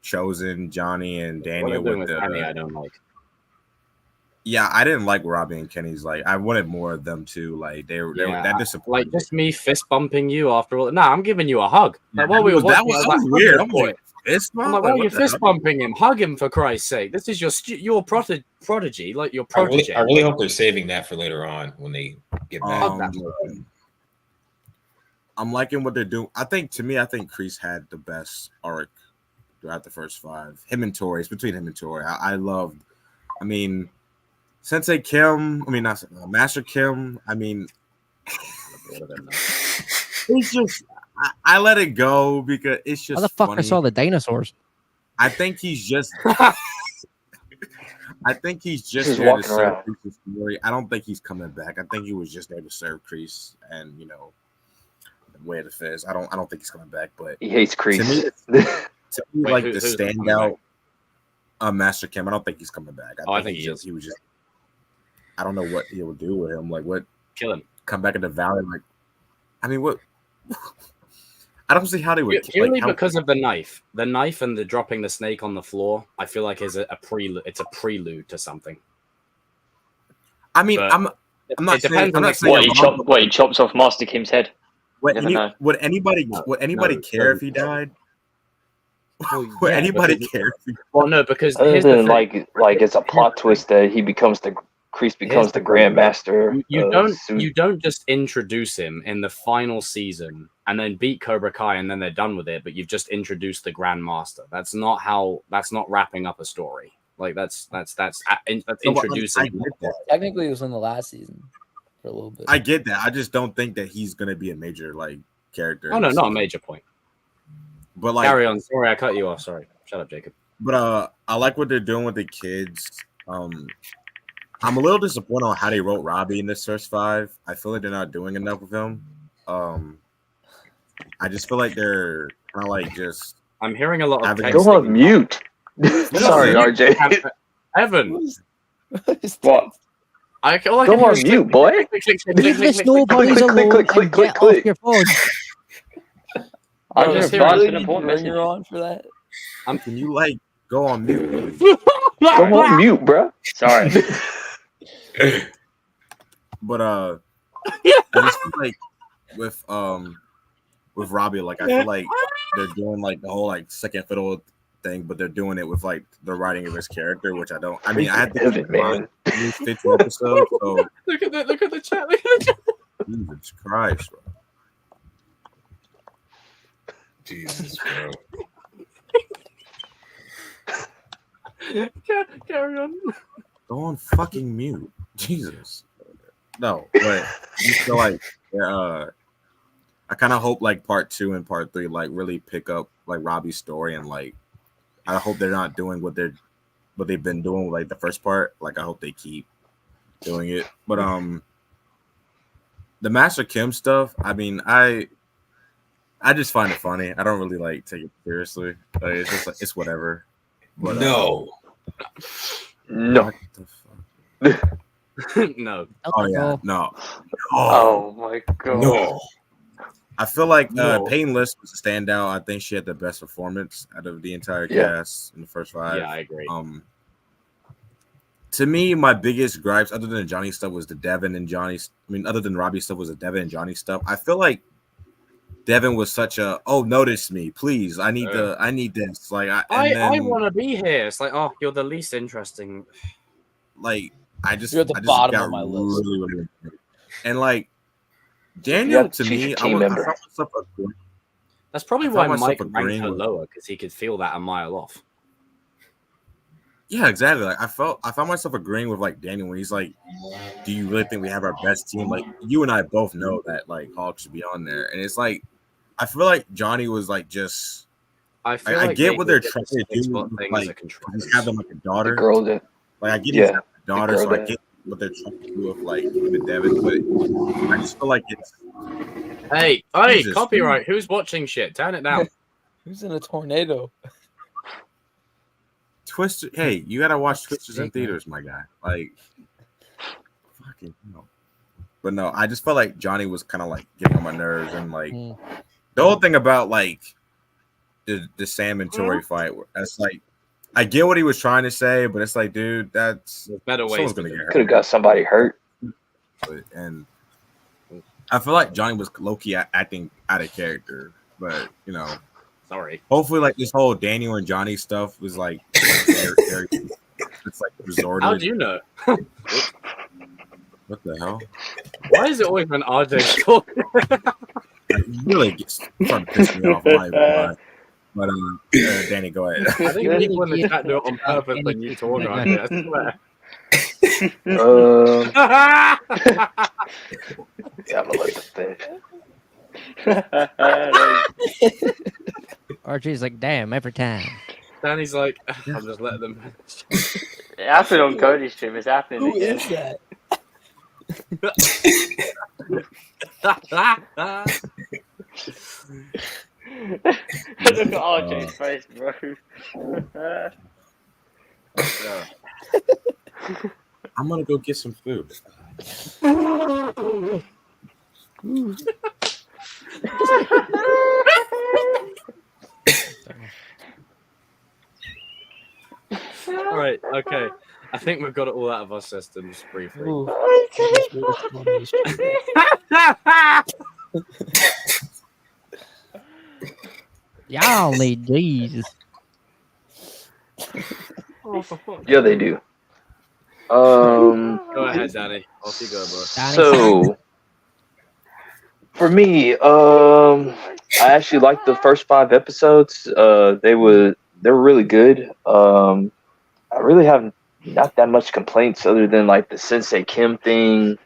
Chosen, Johnny, and Daniel with the Kenny, I don't like. Yeah, I didn't like Robbie and Kenny's. Like, I wanted more of them too. Like, they were that disappointing. Like, just me fist bumping you after all. Nah, I'm giving you a hug. Like, that was weird. I'm like, why are you fist bumping him? Hug him for Christ's sake. This is your prodigy, like your protege. I really hope they're saving that for later on when they get back. I'm liking what they're doing. I think Kreese had the best arc throughout the first 5. Him and Tory. It's between him and Tory. I loved. I mean, Sensei Kim. I mean, not Master Kim. I mean, it's just. I let it go because it's just. How the fuck funny. I saw the dinosaurs? I think he's just. I think he's just there to serve Kreese's story. I don't think he's coming back. I think he was just there to serve Kreese and the way it is. I don't think he's coming back. But he hates Kreese. To me, like the standout Master Kim. I don't think he's coming back. I think he is. He was just. I don't know what he will do with him. Like what? Kill him. Come back in the valley. Like, I mean, what? I don't see how they would. Purely because of the knife and the dropping the snake on the floor. I feel like is a prelude. It's a prelude to something. I mean, I'm not saying. I'm not saying he chops off Master Kim's head. Would anybody care if he died? Would anybody care? Well, no, because other than like it's a plot twist that Kreese becomes the Grandmaster. You don't just introduce him in the final season and then beat Cobra Kai and then they're done with it, but you've just introduced the Grandmaster. That's not wrapping up a story. Like that's introducing. Technically, it was in the last season for a little bit. I get that. I just don't think that he's gonna be a major character. Oh no, not a major point. But carry on. Sorry, I cut you off. Sorry. Shut up, Jacob. But I like what they're doing with the kids. I'm a little disappointed on how they wrote Robbie in this first 5. I feel like they're not doing enough with him. I just feel like they're kind of just. I'm hearing a lot of. Go on mute. Sorry, RJ. Evan. What? Go on mute, boy. Leave this nobody's alone and get off your phone. I'm just really on for that. Can you Go on mute. Go on mute, bro. Sorry. But I just feel like with Robbie, like I feel like they're doing like the whole like second fiddle thing, but they're doing it with like the writing of his character, which I don't. I mean, I had to keep man. 50 episodes. So Look at the chat. Look at the chat. Jesus Christ, bro. Jesus, bro. Carry on. Go on fucking mute. Jesus. No, but I feel like I kind of hope like part 2 and part 3 like really pick up like Robbie's story, and like I hope they're not doing what they've been doing with like the first part. Like I hope they keep doing it. But the Master Kim stuff, I mean, I just find it funny. I don't really like take it seriously. Like, it's just like it's whatever. But, No. No. No. Oh yeah, no. Oh my god. No. I feel like No. Payne List was a standout. I think she had the best performance out of the entire Yeah. cast in the first 5. Yeah, I agree. To me, my biggest gripes, other than Johnny stuff, was the Devin and Johnny. I mean, other than Robbie stuff, was the Devin and Johnny stuff. I feel like Devin was such a notice me, please. I need this. Like I want to be here. It's like, oh, you're the least interesting. like I just You're at the I just bottom got of my list. really and like Daniel Yep, to she's me, a team member. I found myself agreeing. That's probably I why found Mike myself ranked agreeing her with- lower, because he could feel that a mile off. Yeah, exactly. Like I found myself agreeing with like Daniel when he's like, "Do you really think we have our best team?" Like you and I both know that like Hawk should be on there, and it's like I feel like Johnny was like just. I feel I like get they what they're did trying the to do. spot thing as a Like control. he's having like a The daughter. girl that Like I get Yeah, he's having a daughter, girl so I that- get what they're trying to do with like with Devin, but I just feel like it's Hey, Jesus. copyright. Who's watching shit? Turn it down. Who's in a tornado? Twister. Hey, you gotta watch Twisters in Big man. theaters, my guy. Like, fucking no. But no, I just felt like Johnny was kind of like getting on my nerves, and like Mm. the whole thing about like the Sam and Tory fight. That's like I get what he was trying to say, but it's like, dude, that's There's better ways. someone's to gonna do get it. hurt. could have got somebody hurt. And I feel like Johnny was low-key acting out of character, but you know, Sorry. hopefully, like this whole Daniel and Johnny stuff was like, it's like resorted. How do you know? What the hell? Why is it always when RJ's talking? It really gets starting to piss me off. But Danny, go ahead. I think people in the chat do it on purpose when you talk, RJ. I swear. Yeah, I'm gonna let them finish. Archie's like, damn, every time. Danny's like, I'm just letting them. It happened on Cody's stream. It's happening Who again. is that? Look at RJ's face, bro. I'm gonna go get some food. All right, okay. I think we've got it all out of our systems briefly. Ooh. Y'all need Jesus. Yeah, they do. Go ahead, Danny. Off you go, bro. Danny, So for me, I actually liked the first 5 episodes. They were really good. I really have not that much complaints other than like the Sensei Kim thing.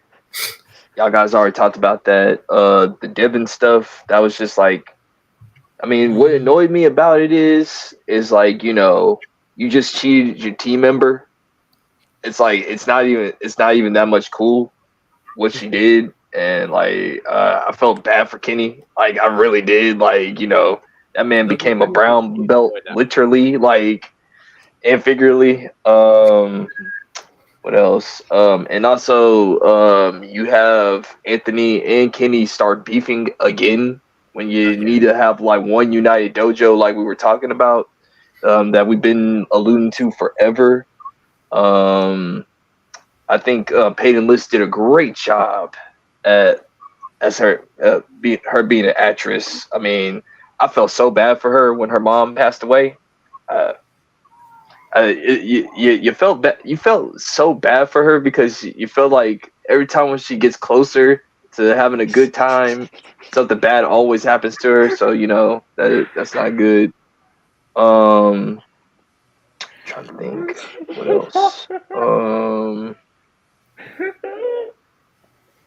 Y'all guys already talked about that. The Devin stuff, that was just like, I mean, what annoyed me about it is like, you know, you just cheated your team member. It's like it's not even that much cool what she did, and like I felt bad for Kenny. Like I really did. Like, you know, that man became a brown belt literally, like, and figuratively. What else? And also you have Anthony and Kenny start beefing again when you need to have like one united dojo, like we were talking about. that we've been alluding to forever. I think Peyton List did a great job as her being an actress. I mean, I felt so bad for her when her mom passed away. You felt so bad for her because you felt like every time when she gets closer to having a good time, something bad always happens to her. So that's not good. Trying to think what else.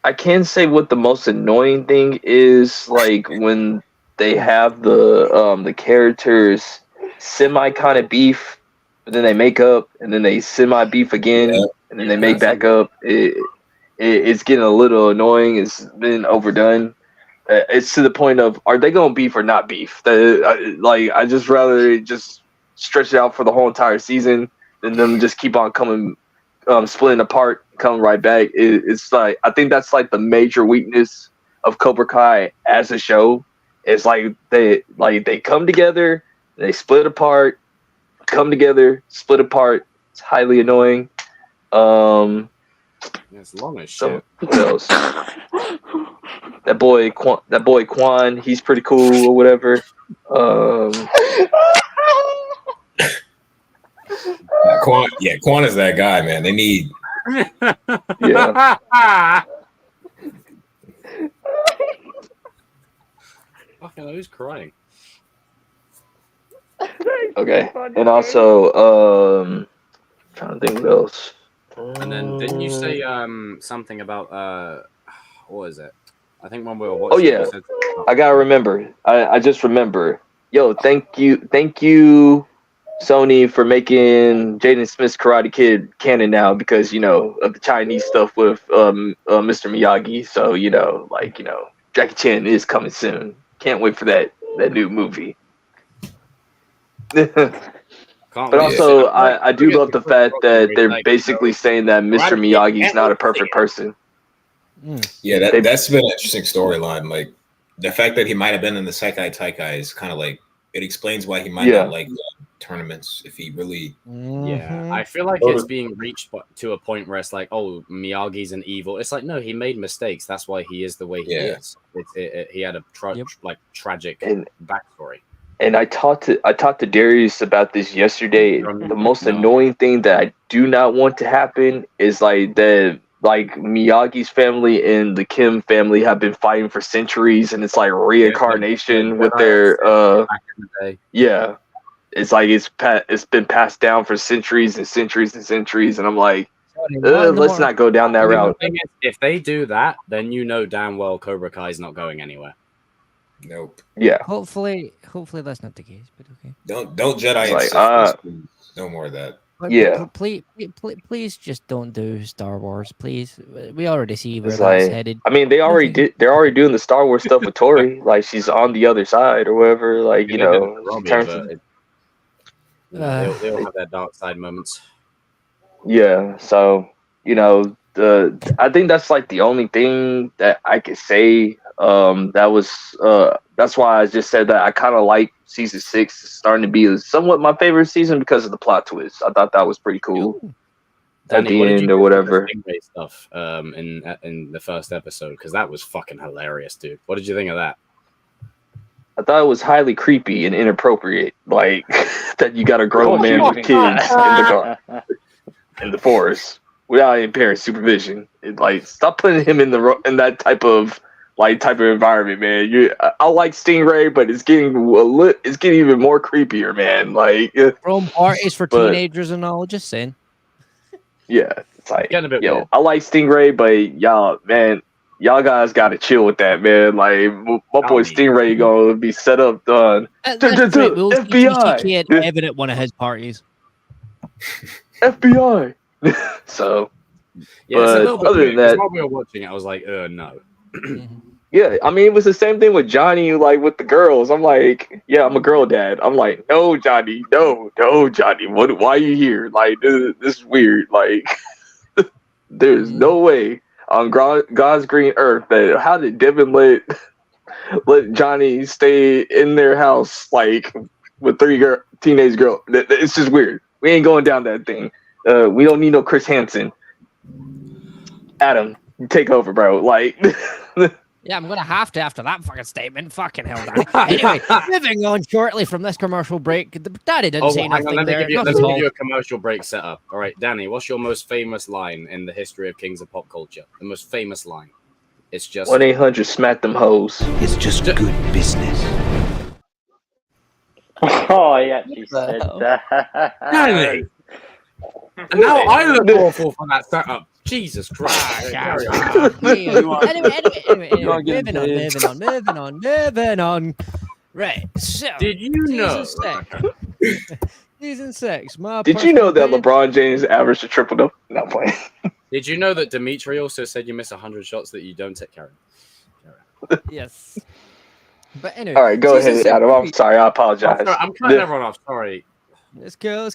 I can say what the most annoying thing is, like when they have the characters semi kind of beef, but then they make up, and then they semi beef again, and then they make back up. It's getting a little annoying. It's been overdone. It's to the point of, are they going to beef or not beef? I just rather just stretch it out for the whole entire season than them just keep on coming, splitting apart, coming right back. It's like, I think that's like the major weakness of Cobra Kai as a show. It's like they come together, they split apart, come together, split apart. It's highly annoying. It's long as shit. What else? That boy Kwon, he's pretty cool or whatever. Kwon is that guy, man. They need. Yeah. Fucking, who's crying? Okay, and also, trying to think what else. And then didn't you say something about what is it? I think when we were watching. Oh yeah, I gotta remember. I just remember. Yo, thank you, Sony, for making Jaden Smith's Karate Kid canon now, because of the Chinese stuff with Mr. Miyagi. So Jackie Chan is coming soon. Can't wait for that new movie. But also, I do love the fact that they're basically saying that Mr. Miyagi is not a perfect person. Yeah, that's been an interesting storyline. Like the fact that he might have been in the Sekai Taikai is kind of like, it explains why he might not like tournaments if he really. Yeah, I feel like it's being reached to a point where it's like, oh, Miyagi's an evil. It's like, no, he made mistakes. That's why he is the way he is. He had a tragic backstory. And I talked to Darius about this yesterday. The most annoying thing that I do not want to happen is Miyagi's family and the Kim family have been fighting for centuries, and it's like reincarnation with their yeah. It's like it's been passed down for centuries and centuries and centuries, and I'm like, let's not go down that route. The thing is, if they do that, then damn well Cobra Kai is not going anywhere. Nope. Yeah. Hopefully that's not the case, but okay. Don't Jedi. No more of that. But please just don't do Star Wars, please. We already see where that's headed. I mean, they're already doing the Star Wars stuff with Tory. Like, she's on the other side or whatever. Like, Robbie, they'll have their dark side moments. Yeah. So I think that's like the only thing that I could say. That's why I just said that I kind of like season 6 starting to be somewhat my favorite season because of the plot twist. I thought that was pretty cool. At the end or whatever. Stuff in the first episode, because that was fucking hilarious, dude. What did you think of that? I thought it was highly creepy and inappropriate, like that you got a grown man with kids in the car in the forest without any parent supervision. Stop putting him in that type of environment, man. I like Stingray, but it's getting even more creepier, man. Rome parties for teenagers and all. Just saying. Yeah, it's like, I like Stingray, but y'all guys gotta chill with that, man. Like, my boy Stingray gonna be set up, done. FBI. He can't evident one of his parties. FBI. So, yeah, but other than that, while we were watching it, I was like, no. Yeah, I mean, it was the same thing with Johnny, like with the girls. I'm like, yeah, I'm a girl dad. I'm like, no, Johnny, no, Johnny. Why are you here? Like, this is weird. Like, there's no way on God's green earth that how did Devin let Johnny stay in their house, like with 3 teenage girls. It's just weird. We ain't going down that thing. We don't need no Chris Hansen. Adam, take over, bro. Like, Yeah, I'm gonna have to after that fucking statement. Fucking hell, Danny. Anyway, moving on shortly from this commercial break. Daddy didn't say hang on, nothing there. let me Nothing give at all. you a commercial break setup. All right, Danny, what's your most famous line in the history of Kings of Pop Culture? The most famous line. It's just 1-800 smack them hoes. It's just good business. Oh, he actually said hell? that. Danny. And now I look awful for that setup. Jesus Christ. Carry on. Anyway, moving on. Right. So, Did you know? Season 6. Did you know that LeBron James averaged a triple double? Not playing. Did you know that Dimitri also said you miss 100 shots that you don't take care of? Yes. But anyway. All right, go ahead, Adam. I'm sorry. I apologize. I'm cutting everyone off. Sorry. Let's go.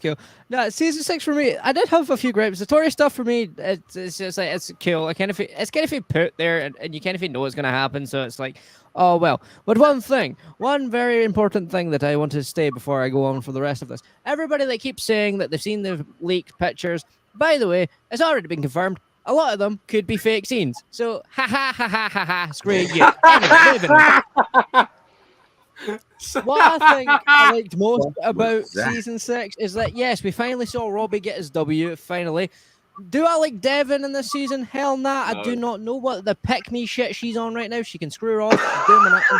No, season 6 for me, I did have a few gripes. The Tory stuff for me, it's just like, it's cool. It's kind of put there, and you kind of know what's going to happen. So it's like, oh, well. But one very important thing that I want to say before I go on for the rest of this. Everybody that keeps saying that they've seen the leaked pictures, by the way, it's already been confirmed. A lot of them could be fake scenes. So, screw you. Anyway, moving on. What I think I liked most about season 6 is that, yes, we finally saw Robbie get his W, finally. Do I like Devin in this season? Hell nah. No. I do not know what the pick me shit she's on right now. She can screw her off. She's doing nothing.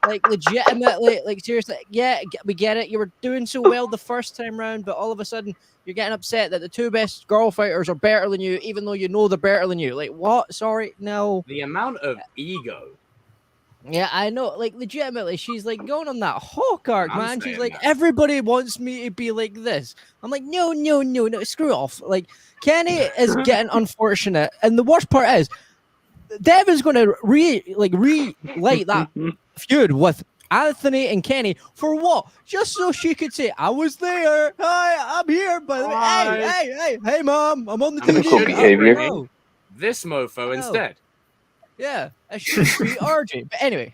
Like, legitimately, like, seriously, yeah, we get it. You were doing so well the first time round, but all of a sudden, you're getting upset that the 2 best girl fighters are better than you, even though you know they're better than you. Like, what? Sorry, no. The amount of ego. Yeah, I know. Like, legitimately, she's like going on that Hawk arc, I'm man. She's saying like, that. everybody wants me to be like this. I'm like, no, screw off. Like, Kenny is getting unfortunate, and the worst part is, Devin's going to relight that feud with Anthony and Kenny for what? Just so she could say, I was there. Hi, I'm here. By the way, hey, mom, I'm on the I'm TV. good behavior. No. This mofo instead. Yeah, I should be RJ. But anyway,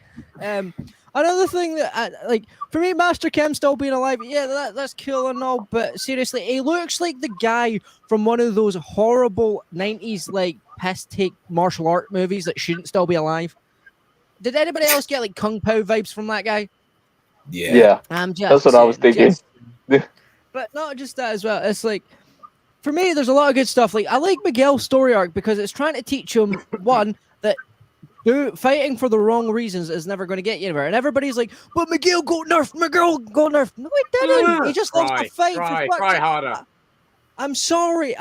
another thing that, like, for me, Master Kim still being alive, yeah, that's cool and all, but seriously, he looks like the guy from one of those horrible 90s, like, piss-take martial art movies that shouldn't still be alive. Did anybody else get, like, Kung Pao vibes from that guy? Yeah. I'm just That's what I was thinking. But not just that as well. It's like, for me, there's a lot of good stuff. Like, I like Miguel's story arc because it's trying to teach him, one, that fighting for the wrong reasons is never going to get you anywhere. And everybody's like, but Miguel got nerfed. No, he didn't. He just loves to fight. Try harder. I'm sorry,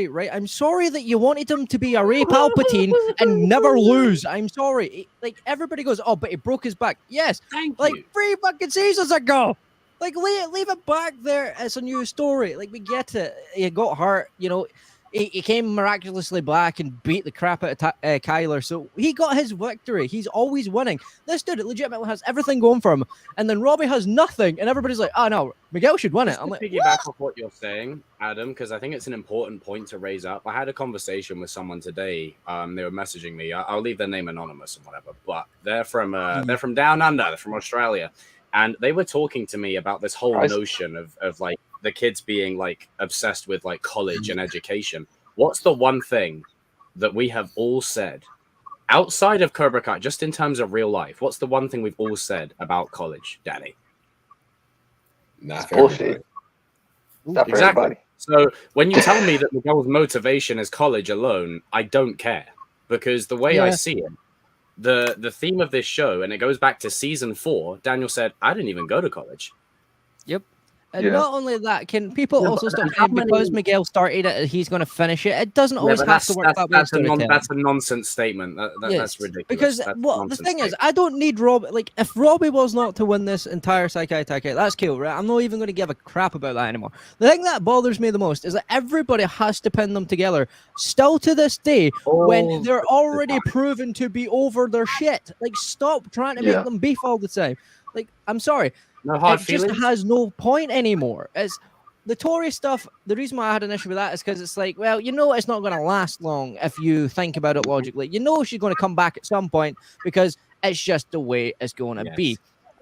right? I'm sorry that you wanted him to be a Ray Palpatine and never lose. I'm sorry. Like, everybody goes, oh, but he broke his back. Yes. Thank like, you. 3 fucking seasons ago. Like, leave it back there. It's a new story. Like, we get it. He got hurt, you know. He came miraculously back and beat the crap out of Kyler. So he got his victory. He's always winning. This dude legitimately has everything going for him. And then Robbie has nothing. And everybody's like, oh, no, Miguel should win it. I'm like, piggyback off what you're saying, Adam, because I think it's an important point to raise up. I had a conversation with someone today. They were messaging me. I'll leave their name anonymous and whatever. But they're from down under. They're from Australia. And they were talking to me about this whole notion of like the kids being like obsessed with like college and education. What's the one thing that we have all said outside of Cobra Kai, just in terms of real life? What's the one thing we've all said about college, Danny? Not for Bullshit. Not for Exactly. everybody. So when you tell me that Miguel's motivation is college alone, I don't care, because the way I see it, the theme of this show, and it goes back to season 4, Daniel said, I didn't even go to college. Yep. And not only that, can people also stop saying because Miguel started it, he's going to finish it? It doesn't always have to work that way. That's a nonsense statement. That's ridiculous. Because the thing is, I don't need Robbie. Like, if Robbie was not to win this entire Saikai Taikai, that's cool, right? I'm not even going to give a crap about that anymore. The thing that bothers me the most is that everybody has to pin them together, still to this day, when they're already proven to be over their shit. Like, stop trying to make them beef all the time. Like, I'm sorry. No hard it feelings? just has no point anymore. It's the Tory stuff. The reason why I had an issue with that is because it's like, well, you know, it's not going to last long if you think about it logically. You know, she's going to come back at some point because it's just the way it's going to be.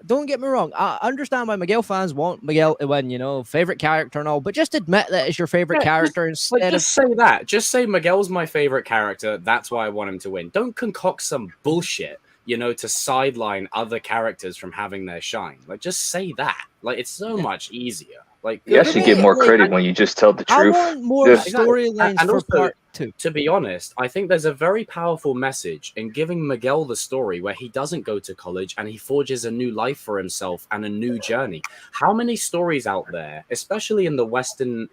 don't get me wrong. I understand why Miguel fans want Miguel to win, favorite character and all, but just admit that it's your favorite character instead just say that. Just say Miguel's my favorite character. That's why I want him to win. Don't concoct some bullshit, to sideline other characters from having their shine. Like, just say that. Like, it's so much easier. Like, you actually get more credit when you just tell the truth. I want more storylines for also, part 2. To be honest, I think there's a very powerful message in giving Miguel the story where he doesn't go to college and he forges a new life for himself and a new journey. How many stories out there, especially in the Western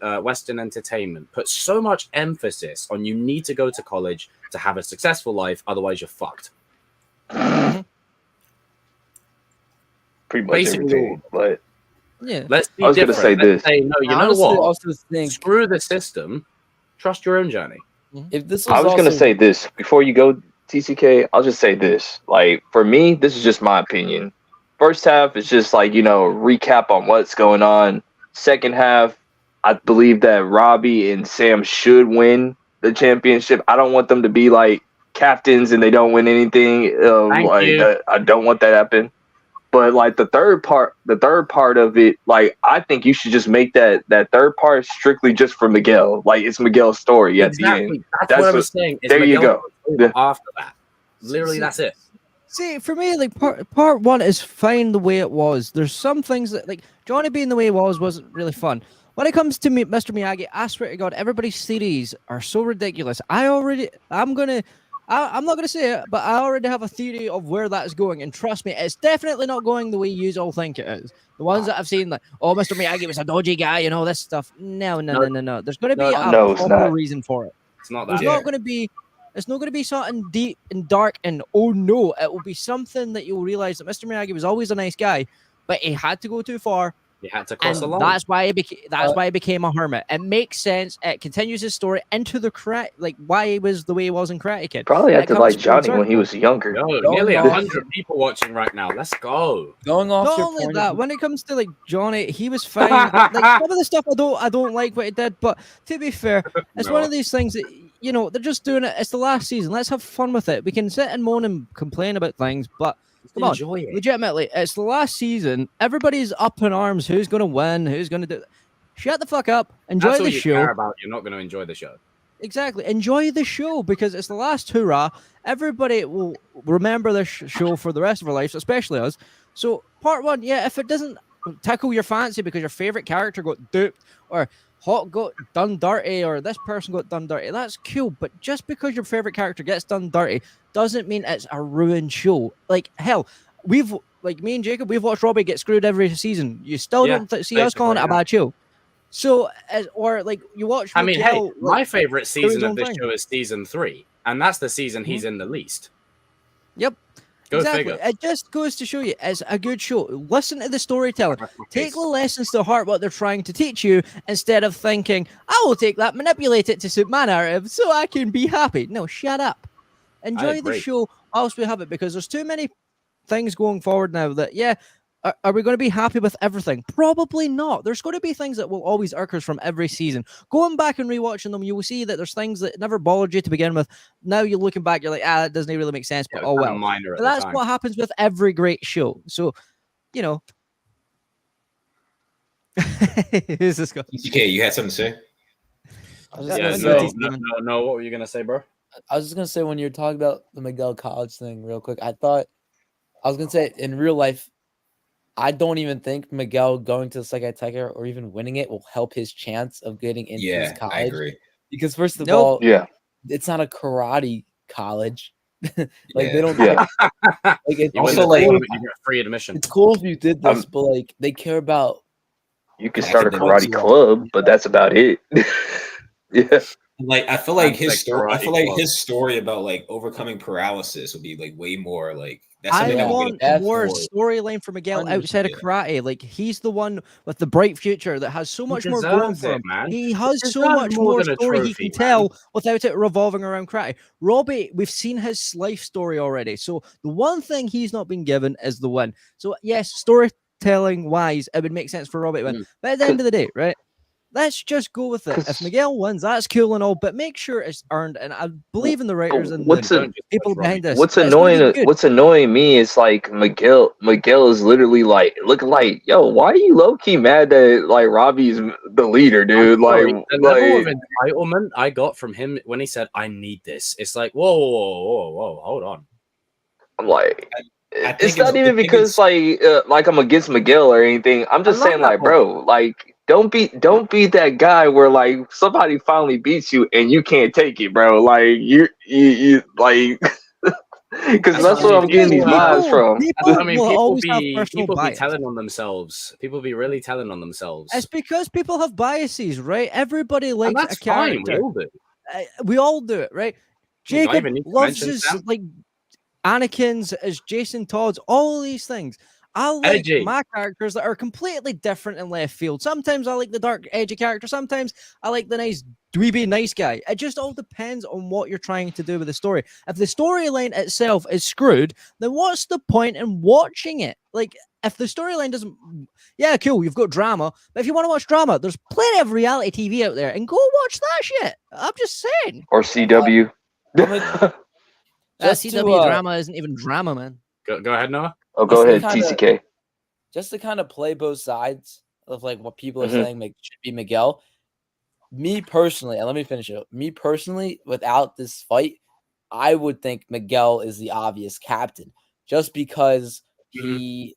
entertainment, put so much emphasis on you need to go to college to have a successful life, otherwise you're fucked. Pretty much everything, but yeah. Let's be I was going to say this. Say, no, you know what? Also think, screw the system. Trust your own journey. If this I was going to say this before you go, TCK. I'll just say this. Like, for me, this is just my opinion. First half is just like, recap on what's going on. Second half, I believe that Robbie and Sam should win the championship. I don't want them to be like captains and they don't win anything. I don't want that to happen. But like the third part of it, like I think you should just make that third part strictly just for Miguel. Like it's Miguel's story at the end. That's what I was saying. There Miguel you go. After that, literally, that's it. See, for me, like part 1 is fine the way it was. There's some things that, like Johnny being the way he wasn't really fun. When it comes to Mr. Miyagi, I swear to God, everybody's theories are so ridiculous. I'm not gonna say it, but I already have a theory of where that's going, and trust me, it's definitely not going the way you all think it is. The ones that I've seen, like, oh, Mr. Miyagi was a dodgy guy, this stuff. No. There's going to be a proper reason for it. It's not that. It's not going to be something deep and dark, and oh no, it will be something that you'll realize that Mr. Miyagi was always a nice guy, but he had to go too far. You had to cross the line. That's why he became a hermit. It makes sense. It continues his story into the why he was the way he was in Karate Kid. Probably had to like Johnny when he was younger. Nearly 100 people watching right now. Let's go. Going off. Not only that, when it comes to like Johnny, he was fine. Like some of the stuff I don't like what he did, but to be fair, it's one of these things that they're just doing it. It's the last season. Let's have fun with it. We can sit and moan and complain about things, but come on, enjoy it. Legitimately, it's the last season. Everybody's up in arms. Who's going to win? Who's going to do? Shut the fuck up. Enjoy That's the show. Care about. You're not going to enjoy the show. Exactly. Enjoy the show because it's the last hurrah. Everybody will remember this show for the rest of our lives, especially us. So part 1, if it doesn't tickle your fancy because your favorite character got duped or Hawk got done dirty or this person got done dirty, that's cool. But just because your favorite character gets done dirty doesn't mean it's a ruined show. Like hell, me and Jacob, we've watched Robbie get screwed every season. You still don't see us calling it a bad show. So, or like you watch. I mean, hey, my favorite season of this show is season 3, and that's the season he's in the least. Yep. Go exactly. figure. It just goes to show you it's a good show. Listen to the storytelling. Take the lessons to heart what they're trying to teach you instead of thinking, I will take that, manipulate it to suit my narrative so I can be happy. No, shut up. Enjoy the show whilst we have it because there's too many things going forward now that, are we going to be happy with everything? Probably not. There's going to be things that will always irk us from every season. Going back and rewatching them, you will see that there's things that never bothered you to begin with. Now you're looking back, you're like, that doesn't really make sense, but oh well. But that's what happens with every great show. So, who's this guy? TK, you had something to say? No, what were you going to say, bro? I was just going to say when you're talking about the Miguel College thing real quick, I was going to say in real life, I don't even think Miguel going to the Psychiatric or even winning it will help his chance of getting into his college. I agree. Because first of all, it's not a karate college. They don't. It's also you get free admission. It's cool if you did this, but they care about. You can start a karate club, but that's about it. I feel like his story. I feel like his story about overcoming paralysis would be way more That's I want more storyline for Miguel outside of karate. He's the one with the bright future that has so much more going for him. Man. He has so much more story he can tell without it revolving around karate. Robbie, we've seen his life story already. So the one thing he's not been given is the win. So yes, storytelling wise, it would make sense for Robbie to win. But at the end of the day, right? Let's just go with it. If 'Cause- Miguel wins, that's cool and all, but make sure it's earned. And I believe in the writers and What's the a- people behind this. What's It's gonna be annoying? good. What's annoying me is like Miguel. Miguel is literally like looking like, yo, why are you low key mad that like Robbie's the leader, dude? Sorry, Like, the level of entitlement I got from him when he said, "I need this." It's like, whoa, hold on. I'm like, I think it's not I even think because like I'm against Miguel or anything. I'm just love saying, that like, boy. bro, like don't be that guy where like somebody finally beats you and you can't take it, bro. Like you like. Because that's what I'm getting these vibes from. People I mean, will people always have be personal bias. telling on themselves. People be really telling on themselves. It's because people have biases, right? Everybody And likes that's a fine. character. We all do. We all do it, right? You don't Jacob even need to loves mention his Sam. like Anakin's, as Jason Todd's, all these things. I like Edgy. my characters that are completely different in left field. Sometimes I like the dark, edgy character. Sometimes I like the nice, dweeby, nice guy. It just all depends on what you're trying to do with the story. If the storyline itself is screwed, then what's the point in watching it? Like, if the storyline doesn't... Yeah, cool, you've got drama. But if you want to watch drama, there's plenty of reality TV out there. And go watch that shit. I'm just saying. Or CW. Just CW to, drama isn't even drama, man. Go ahead, Noah. Oh, go Just to ahead, kinda- TCK. Just to kind of play both sides of like what people are Mhm. saying should be Miguel. Me personally, and let me finish it. Me personally, without this fight, I would think Miguel is the obvious captain, just because he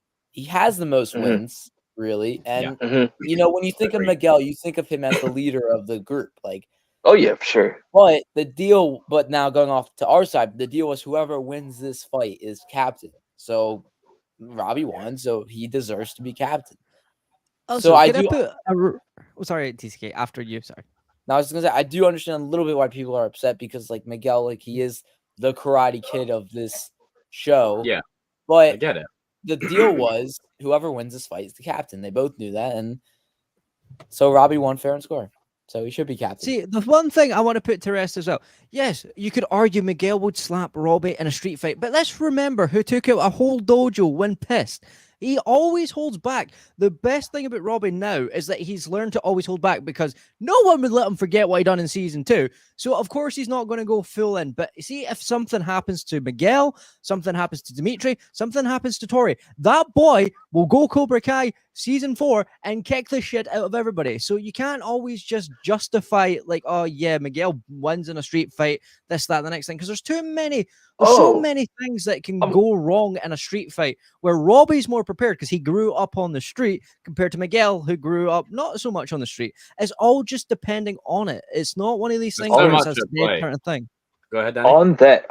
has the most Mhm. wins, really. And Mhm. you know, when you think of Agreed. Miguel, you think of him as the leader of the group. Like, Oh yeah, for sure. but now going off to our side, the deal was whoever wins this fight is captain. So Robbie won, so he deserves to be captain. Also, So I could I do. put sorry, TCK, after you. Sorry. Now I was gonna say I do understand a little bit why people are upset because like Miguel, like he is the Karate Kid of this show. Yeah, I But get it. the deal was whoever wins this fight is the captain. They both knew that, and so Robbie won fair and square. So he should be captain. See, the one thing I want to put to rest as well. Yes, you could argue Miguel would slap Robbie in a street fight, but let's remember who took out a whole dojo when pissed. He always holds back. The best thing about Robbie now is that he's learned to always hold back because no one would let him forget what he done in season 2. So of course he's not going to go full in. But see, if something happens to Miguel, something happens to Dimitri, something happens to Tory, that boy will go Cobra Kai season 4 and kick the shit out of everybody. So you can't always just justify like, oh yeah, Miguel wins in a street fight, this, that, the next thing, because there's too many. There's so many things that can go wrong in a street fight where Robbie's more prepared because he grew up on the street compared to Miguel, who grew up not so much on the street. It's all just depending on it. It's not one of these things so where much it's a at play. certain thing. Go ahead, Danny. On that,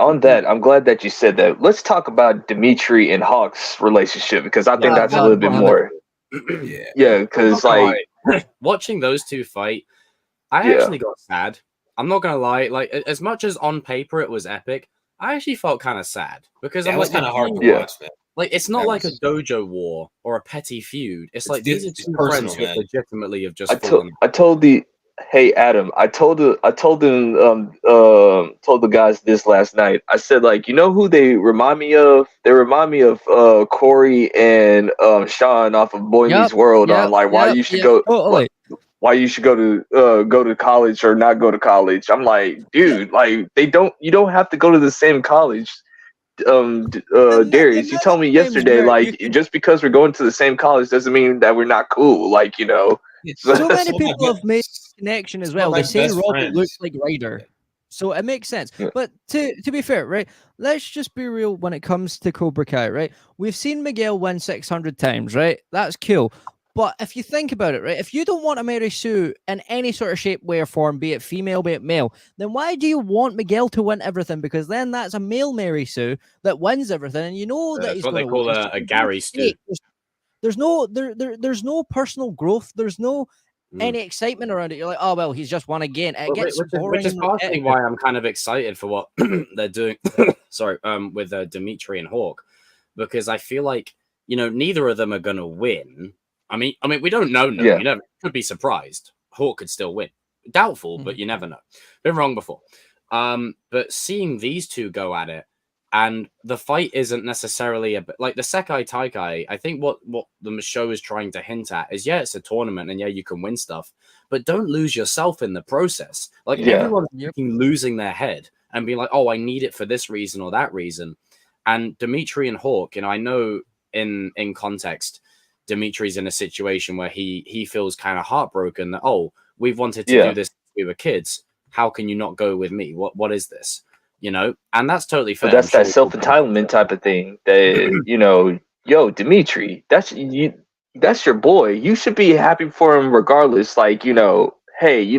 I'm glad that you said that. Let's talk about Dimitri and Hawk's relationship because I think that's a little bit more. Yeah, because like watching those two fight, I actually got sad. I'm not gonna lie. Like as much as on paper it was epic, I actually felt kind of sad because That I'm was like, kind of hard to watch, man. like it's not That like was- a dojo war or a petty feud. It's like these are it's two personal, friends who man. legitimately have just fallen. Hey Adam, I told the guys this last night. I said like, you know who they remind me of? They remind me of Corey and Sean off of Boy Meets World on like why you should go why you should go to college or not go to college. I'm like, dude, like you don't have to go to the same college. Darius, you told me yesterday, like just because we're going to the same college doesn't mean that we're not cool. Like, you know. So many people have made a connection as well. They say best Robbie friends. looks like Ryder. So it makes sense. But to be fair, right? Let's just be real when it comes to Cobra Kai, right? We've seen Miguel win 600 times, right? That's cool. But if you think about it, right? If you don't want a Mary Sue in any sort of shape, way, or form, be it female, be it male, then why do you want Miguel to win everything? Because then that's a male Mary Sue that wins everything, and you know that That's he's what they going to call win. a Gary Stu. There's no personal growth. There's no any excitement around it. You're like, oh well, he's just won again. It gets boring. Which is partially why I'm kind of excited for what they're doing. Sorry, with Dimitri and Hawk, because I feel like neither of them are gonna win. I mean, we don't know. No, you never could be surprised. Hawk could still win. Doubtful, but you never know. Been wrong before. But seeing these two go at it, And the fight isn't necessarily like the Sekai Taikai. I think what the show is trying to hint at is, yeah, it's a tournament and yeah, you can win stuff, but don't lose yourself in the process. Like everyone's losing their head and being like, oh, I need it for this reason or that reason. And Dimitri and Hawk, I know in context, Dimitri's in a situation where he feels kind of heartbroken that, oh, we've wanted to do this since we were kids. How can you not go with me? What is this? And that's totally fair. But that's that self-entitlement type of thing that, yo, Dimitri, that's your boy. You should be happy for him regardless. Like, hey,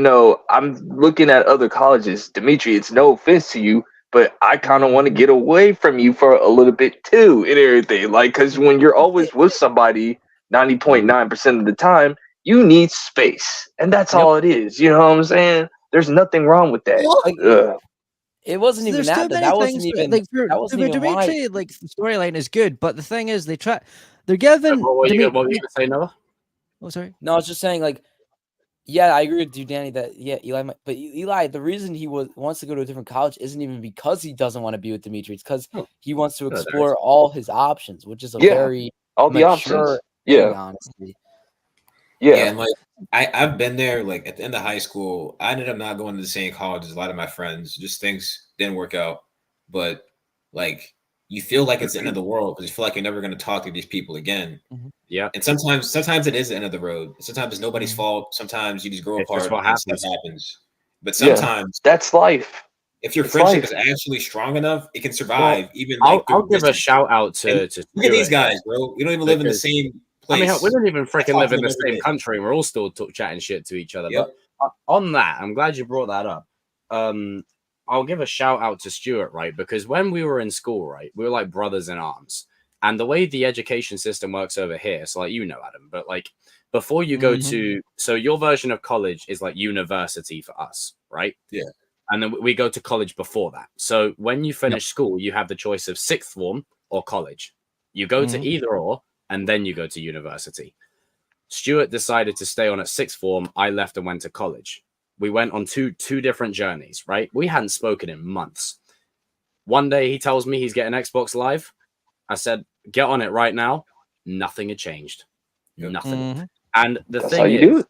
I'm looking at other colleges. Dimitri, it's no offense to you, but I kind of want to get away from you for a little bit too and everything. Like, because when you're always with somebody 90.9% of the time, you need space. And that's all it is. You know what I'm saying? There's nothing wrong with that. It wasn't even that. That wasn't even. That wasn't even Dimitri, like the storyline is good, but the thing is, they're giving. What were you going to say, Noah? Oh, sorry. No, I was just saying, like, yeah, I agree with you, Danny. That Eli, the reason he wants to go to a different college isn't even because he doesn't want to be with Dimitri. It's because he wants to explore all his options, which is a very all the options. Thing, honestly. Yeah, and like I've been there. Like at the end of high school, I ended up not going to the same college as a lot of my friends. Just things didn't work out. But like you feel like it's the end of the world because you feel like you're never going to talk to these people again. Mm-hmm. Yeah, and sometimes it is the end of the road. Sometimes it's nobody's fault. Sometimes you just grow apart. Just what happens. But sometimes that's life. If your friendship is actually strong enough, it can survive. I'll give a shout out to look at these guys, bro. We don't even live in the same. I mean, we don't even freaking live in the same country. We're all still chatting shit to each other. Yep. But on that, I'm glad you brought that up. I'll give a shout out to Stuart, right? Because when we were in school, right, we were like brothers in arms. And the way the education system works over here, so like, Adam, but like before you go to, so your version of college is like university for us, right? Yeah. And then we go to college before that. So when you finish school, you have the choice of sixth form or college. You go to either or, and then you go to university. Stuart decided to stay on at sixth form. I left and went to college. We went on two different journeys, right? We hadn't spoken in months. One day he tells me he's getting Xbox Live. I said, get on it right now. Nothing had changed. Nothing. And that's thing is,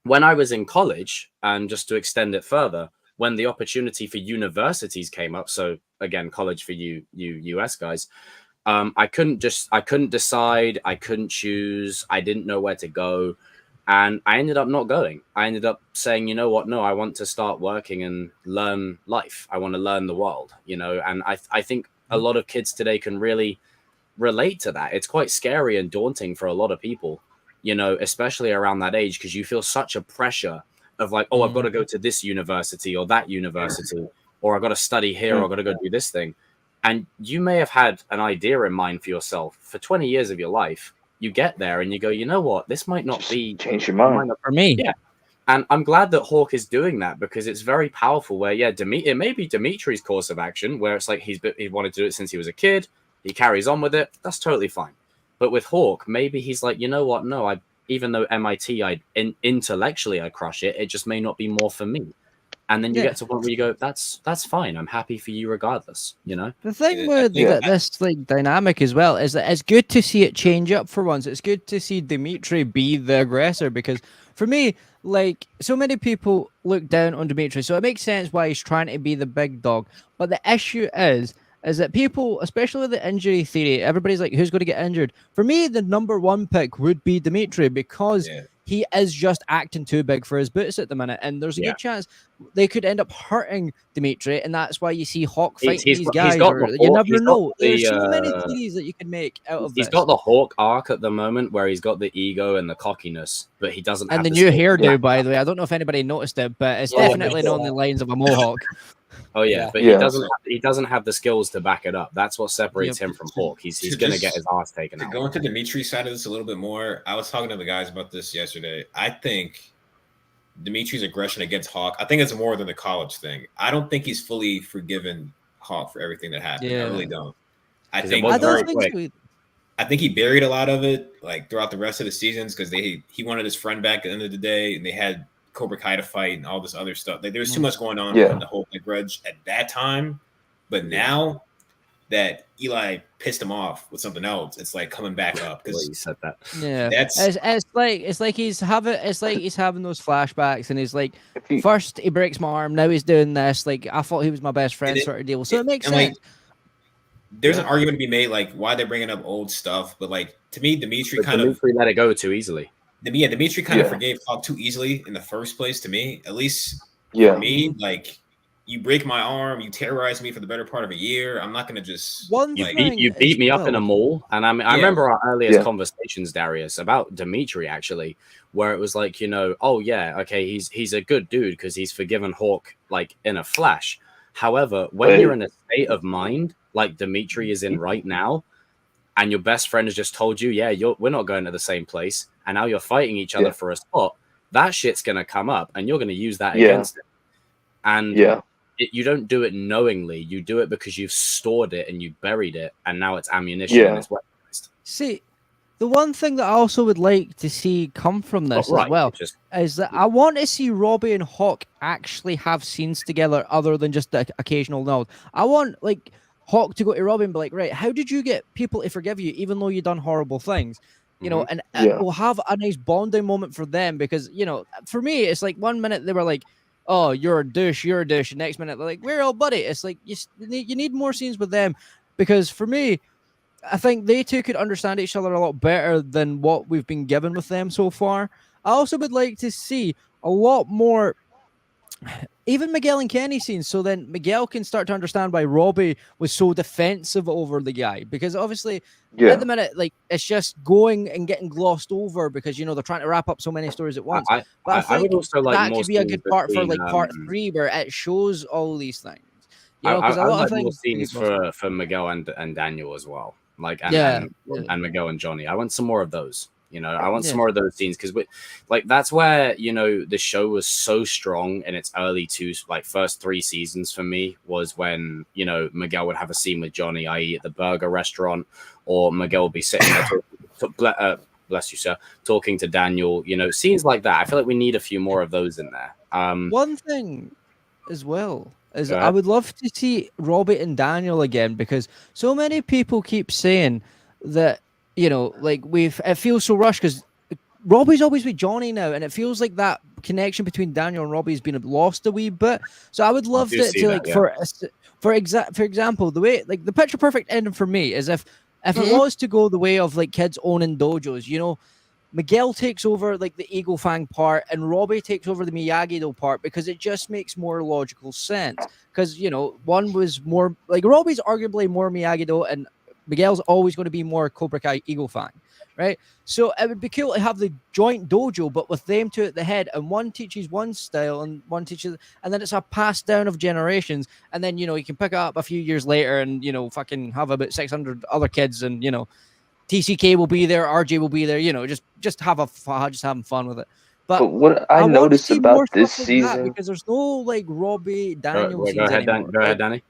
when I was in college, and just to extend it further, when the opportunity for universities came up, so again, college for you US guys, I couldn't decide. I couldn't choose. I didn't know where to go. And I ended up not going. I ended up saying, you know what? No, I want to start working and learn life. I want to learn the world, and I think a lot of kids today can really relate to that. It's quite scary and daunting for a lot of people, especially around that age, because you feel such a pressure of like, oh, I've got to go to this university or that university, or I've got to study here, or I've got to go do this thing. And you may have had an idea in mind for yourself for 20 years of your life. You get there and you go, you know what? This might not be change your mind for me. Yeah. And I'm glad that Hawk is doing that because it's very powerful where, it may be Dimitri's course of action where it's like he wanted to do it since he was a kid. He carries on with it. That's totally fine. But with Hawk, maybe he's like, you know what? No, even though MIT, intellectually I crush it, it just may not be more for me. And then you get to one where you go, that's fine. I'm happy for you regardless, The thing with this like dynamic as well is that it's good to see it change up for once. It's good to see Dimitri be the aggressor because for me, like so many people look down on Dimitri. So it makes sense why he's trying to be the big dog. But the issue is that people, especially with the injury theory, everybody's like, who's going to get injured? For me, the number one pick would be Dimitri because he is just acting too big for his boots at the minute. And there's a good chance they could end up hurting Dimitri. And that's why you see Hawk fight these guys. You never know. There's so many theories that you can make out of this. He's got the Hawk arc at the moment where he's got the ego and the cockiness, but he doesn't have the new hairdo, by the way. I don't know if anybody noticed it, but it's definitely on the lines of a mohawk. Oh yeah, but he doesn't have the skills to back it up. That's what separates him from Hawk. He's going to get his ass taken out. To go into Dimitri's side of this a little bit more, I was talking to the guys about this yesterday. I think Dimitri's aggression against Hawk, I think it's more than the college thing. I don't think he's fully forgiven Hawk for everything that happened. I really don't. I think he buried a lot of it like throughout the rest of the seasons because he wanted his friend back at the end of the day, and they had Cobra Kai to fight and all this other stuff. Like there was too much going on in the whole grudge at that time. But now that Eli pissed him off with something else, it's like coming back up Well, because you said that. Yeah, that's it's like he's having those flashbacks, and he's like, If he, first he breaks my arm, now he's doing this. Like I thought he was my best friend, And it- sort of deal. So it makes and, sense. like, there's an argument to be made, like why they're bringing up old stuff, but like to me, Dimitri But kind of Dimitri let it go too easily. Dimitri kind of Yeah. forgave Hawk too easily in the first place. To me, at least yeah, for me, like you break my arm, you terrorize me for the better part of a year. I'm not gonna just One You like thing beat me up in a well. mall, and I Yeah. remember our earliest Yeah. conversations, Darius, about Dimitri actually, where it was like, oh yeah, okay, he's a good dude because he's forgiven Hawk like in a flash. However, when But- you're in a state of mind like Dimitri is in right now, and your best friend has just told you, yeah, we're not going to the same place, and now you're fighting each other Yeah. for a spot, that shit's gonna come up, and you're gonna use that Yeah. against him. And yeah, you don't do it knowingly. You do it because you've stored it and you buried it, and now it's ammunition Yeah. and it's weaponized. See, the one thing that I also would like to see come from this Right, as well just is that I want to see Robbie and Hawk actually have scenes together other than just the occasional nod. I want like Hawk to go to Robbie and be like, right, how did you get people to forgive you even though you done horrible things? You know, and Yeah. we'll have a nice bonding moment for them because, for me, it's like 1 minute they were like, oh, you're a douche, you're a douche. And next minute they're like, we're all buddy. It's like you need more scenes with them because for me, I think they two could understand each other a lot better than what we've been given with them so far. I also would like to see a lot more, even Miguel and Kenny scenes, so then Miguel can start to understand why Robbie was so defensive over the guy. Because obviously, yeah. at the minute, like it's just going and getting glossed over because they're trying to wrap up so many stories at once. I But I would think also like that more could be a scenes good part for between, like part 3 where it shows all these things. I Because a would lot like of more things. scenes for Miguel and Daniel as well, like Yeah. and Miguel and Johnny. I want some more of those. I want Yeah. some more of those scenes because like that's where the show was so strong in its early first 3 seasons for me was when Miguel would have a scene with Johnny, i.e. at the burger restaurant, or Miguel would be sitting there bless you, sir, talking to Daniel. Scenes like that. I feel like we need a few more of those in there. One thing as well is Go I ahead. would love to see Robbie and Daniel again because so many people keep saying that like it feels so rushed because Robbie's always with Johnny now, and it feels like that connection between Daniel and Robbie's been lost a wee bit. So I would love do see to that, like yeah. for example, the way like the picture perfect ending for me is if it was to go the way of like kids owning dojos, Miguel takes over like the Eagle Fang part and Robbie takes over the Miyagi-Do part because it just makes more logical sense. Because, one was more like Robbie's arguably more Miyagi-Do and Miguel's always going to be more Cobra Kai Eagle Fang, right? So it would be cool to have the joint dojo, but with them two at the head, and one teaches one style and one teaches, and then it's a pass down of generations. And then, you can pick it up a few years later and, fucking have about 600 other kids and, TCK will be there, RJ will be there, just having fun with it. But what I want to noticed see about more this stuff like that season, because there's no like Robbie Daniel Go scenes ahead, anymore. Go ahead, Danny.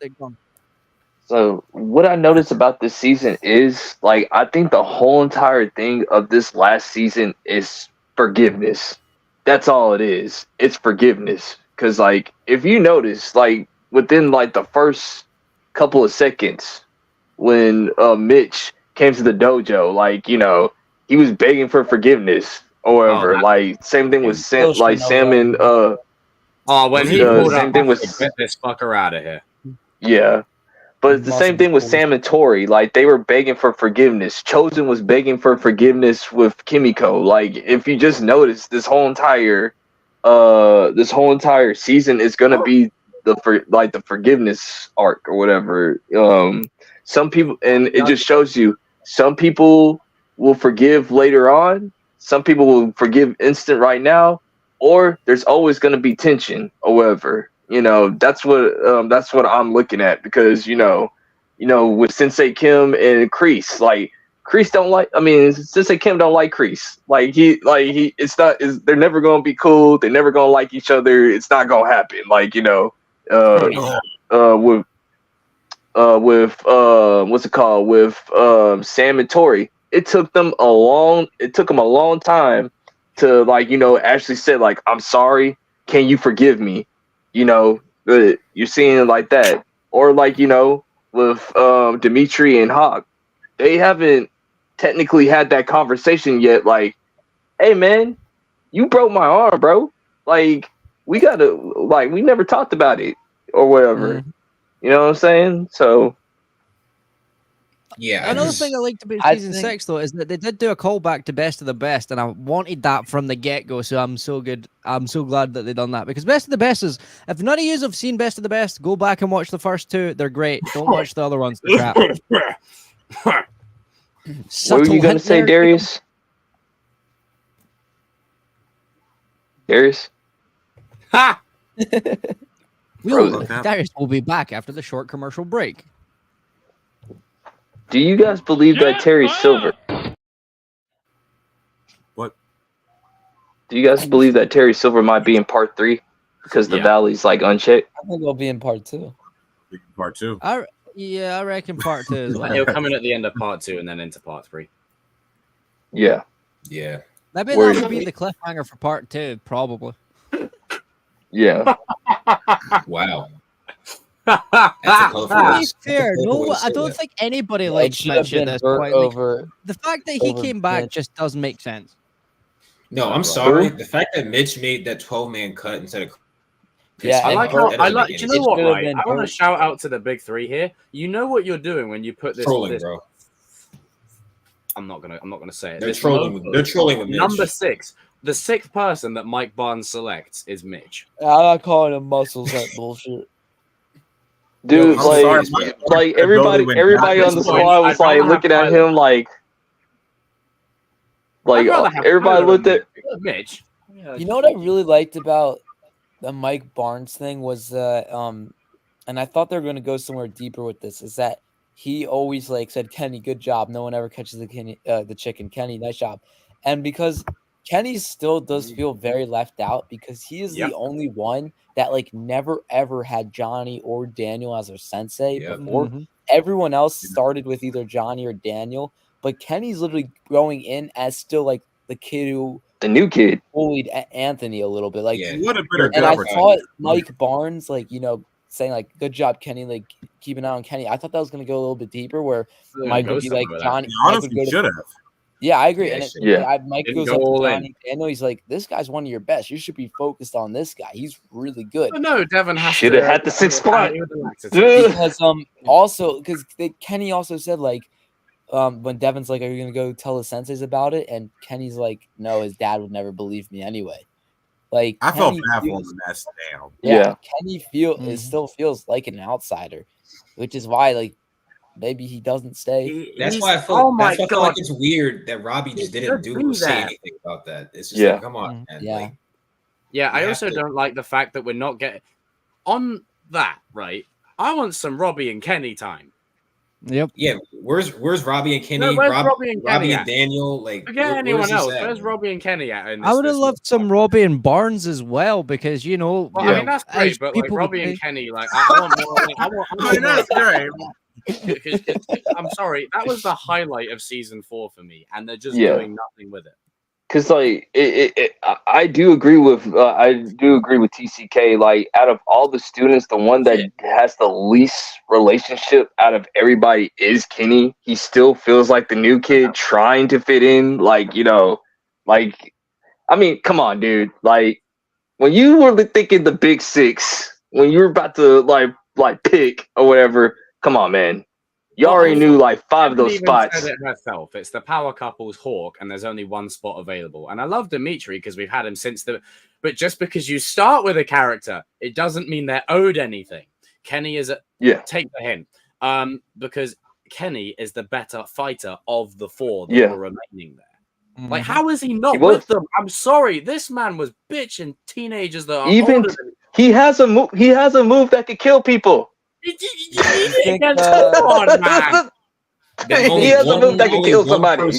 so what I noticed about this season is like I think the whole entire thing of this last season is forgiveness. That's all it is. It's forgiveness. Cause like if you notice, like within like the first couple of seconds when Mitch came to the dojo, like, he was begging for forgiveness or whatever. Like same thing with Sam and when he the pulled same up, thing I with said, get this fucker out of here. yeah. But it's the same thing with Sam and Tory. Like they were begging for forgiveness. Chosen was begging for forgiveness with Kimiko. Like if you just notice, this whole entire season is gonna be the forgiveness arc or whatever. Some people, and it just shows you some people will forgive later on. Some people will forgive instant right now, or there's always gonna be tension or whatever. That's what I'm looking at because with Sensei Kim and Kreese, like Kreese don't like. I mean, Sensei Kim don't like Kreese. They're never gonna be cool. They're never gonna like each other. It's not gonna happen. Like with what's it called with Sam and Tory. It took them a long time to actually say like I'm sorry. Can you forgive me? You're seeing it like that, or with Dimitri and Hawk. They haven't technically had that conversation yet. Like, hey man, you broke my arm, bro. Like, we never talked about it or whatever. You know what I'm saying? So Yeah. Another thing I liked about season 6 though is that they did do a callback to Best of the Best, and I wanted that from the get go. So I'm so glad that they done that, because Best of the Best is, if none of you have seen Best of the Best, go back and watch the first 2. They're great. Don't watch the other ones. They're crap. What were you gonna say, Darius? Darius? Ha! Darius will be back after the short commercial break. Do you guys believe that Terry Silver? What? Do you guys believe that Terry Silver might be in part 3 because the valley's like unchecked? I think it'll be in part 2. Part 2. I reckon part 2 as well. He'll come in at the end of part 2 and then into part 3. Yeah. Yeah. Maybe that would be the cliffhanger for part 2, probably. Yeah. Wow. To be fair, no, I don't think anybody likes Mitch at this point. The fact that he came back just doesn't make sense. No, I'm sorry. The fact that Mitch made that 12-man cut instead of Yeah, I like. Do you know what? Right? I want to shout out to the big 3 here. You know what you're doing when you put this. Trolling, bro. I'm not gonna say it. They're trolling. They're trolling with Mitch. Number 6. The 6th person that Mike Barnes selects is Mitch. I'm not calling him muscles. That bullshit. Dude, like everybody on the squad was like looking at him like everybody looked at Mitch. You know what I really liked about the Mike Barnes thing was and I thought they were going to go somewhere deeper with this, is that he always like said, Kenny, good job. No one ever catches the chicken. Kenny, nice job. And because Kenny still does feel very left out, because he is the only one that like never ever had Johnny or Daniel as their sensei before. Everyone else started with either Johnny or Daniel, but Kenny's literally growing in as still like the kid who new kid bullied Anthony a little bit. Like, what a better and I thought Mike Barnes, like, you know, saying like, good job, Kenny, like keep an eye on Kenny. I thought that was going to go a little bit deeper where Mike would be like, Johnny. Honestly, should have. Yeah, I agree. And Mike Didn't goes up go to all in. Johnny Daniel. He's like, this guy's one of your best. You should be focused on this guy. He's really good. But no, Devin should have had the 6th spot. Because also because Kenny also said like when Devin's like, are you gonna go tell the senseis about it? And Kenny's like, no, his dad would never believe me anyway. Like, I felt Kenny bad for feels- him in that down. Yeah, Kenny it still feels like an outsider, which is why like maybe he doesn't stay. That's why I feel. That's why I feel like it's weird that Robbie just didn't say anything about that. It's just like, come on, man. Yeah. Yeah, I also don't like the fact that we're not getting on that, right? I want some Robbie and Kenny time. Yep. Yeah, where's Robbie and Kenny? No, where's Robbie and Kenny and Daniel? Like, forget anyone else. Where's Robbie and Kenny at? I would have loved some Robbie and Barnes as well, because you know. Well, I mean that's great, but like Robbie and Kenny, like I want more. I mean, that's great. I'm sorry, that was the highlight of season 4 for me, and they're just doing nothing with it. Because like I do agree with TCK. Like, out of all the students, the one that has the least relationship out of everybody is Kenny. He still feels like the new kid trying to fit in. Like, you know, like, I mean, come on, dude. Like, when you were thinking the big 6, when you were about to like pick or whatever, come on, man. You already knew like 5 of those spots. Said it herself. It's the power couple's Hawk, and there's only one spot available. And I love Dimitri because we've had him since the. But just because you start with a character, it doesn't mean they're owed anything. Kenny is a take the hint. Because Kenny is the better fighter of the 4 that were remaining there. Like, how is he not with them? I'm sorry, this man was bitching teenagers that are even older than he has a move. He has a move that could kill people. Come on, man. He has a move that can kill somebody.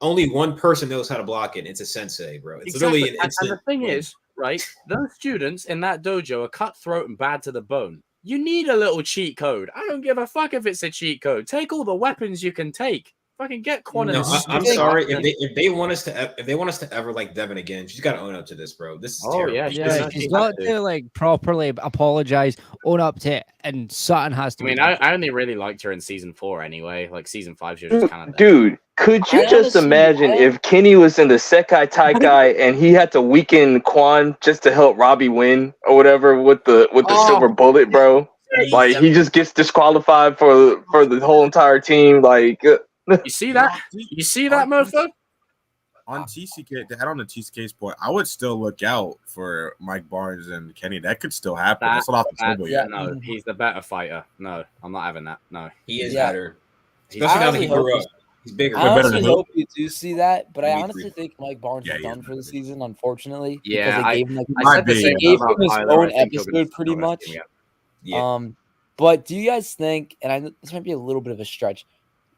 Only one person knows how to block it. It's a sensei, bro. It's literally an instant. And the thing is, right, those students in that dojo are cutthroat and bad to the bone. You need a little cheat code. I don't give a fuck if it's a cheat code. Take all the weapons you can take. Fucking get Kwon No, and I'm sorry if they want us to ever like Devin again. She's got to own up to this, bro. This is terrible. Yeah, Yeah, she's got to like properly apologize, own up to it, and Sutton has to. I mean, I only really liked her in season 4 anyway. Like season 5, she was just kind of dude. Could you just imagine if Kenny was in the Sekai Taikai and he had to weaken Kwon just to help Robbie win or whatever with the silver bullet, bro? Like he just gets disqualified for the whole entire team. Like you see that? You see that, mofo? On TCK, to add on the TCK's point, I would still look out for Mike Barnes and Kenny. That could still happen. That's not off the table yet. No, he's the better fighter. No, I'm not having that. No, he is better. Especially now that he grew up. He's bigger. I honestly hope you do see that, but I honestly think Mike Barnes is done for the season, unfortunately. Yeah, because they gave him his own episode pretty much. Yeah. But do you guys think, and this might be a little bit of a stretch,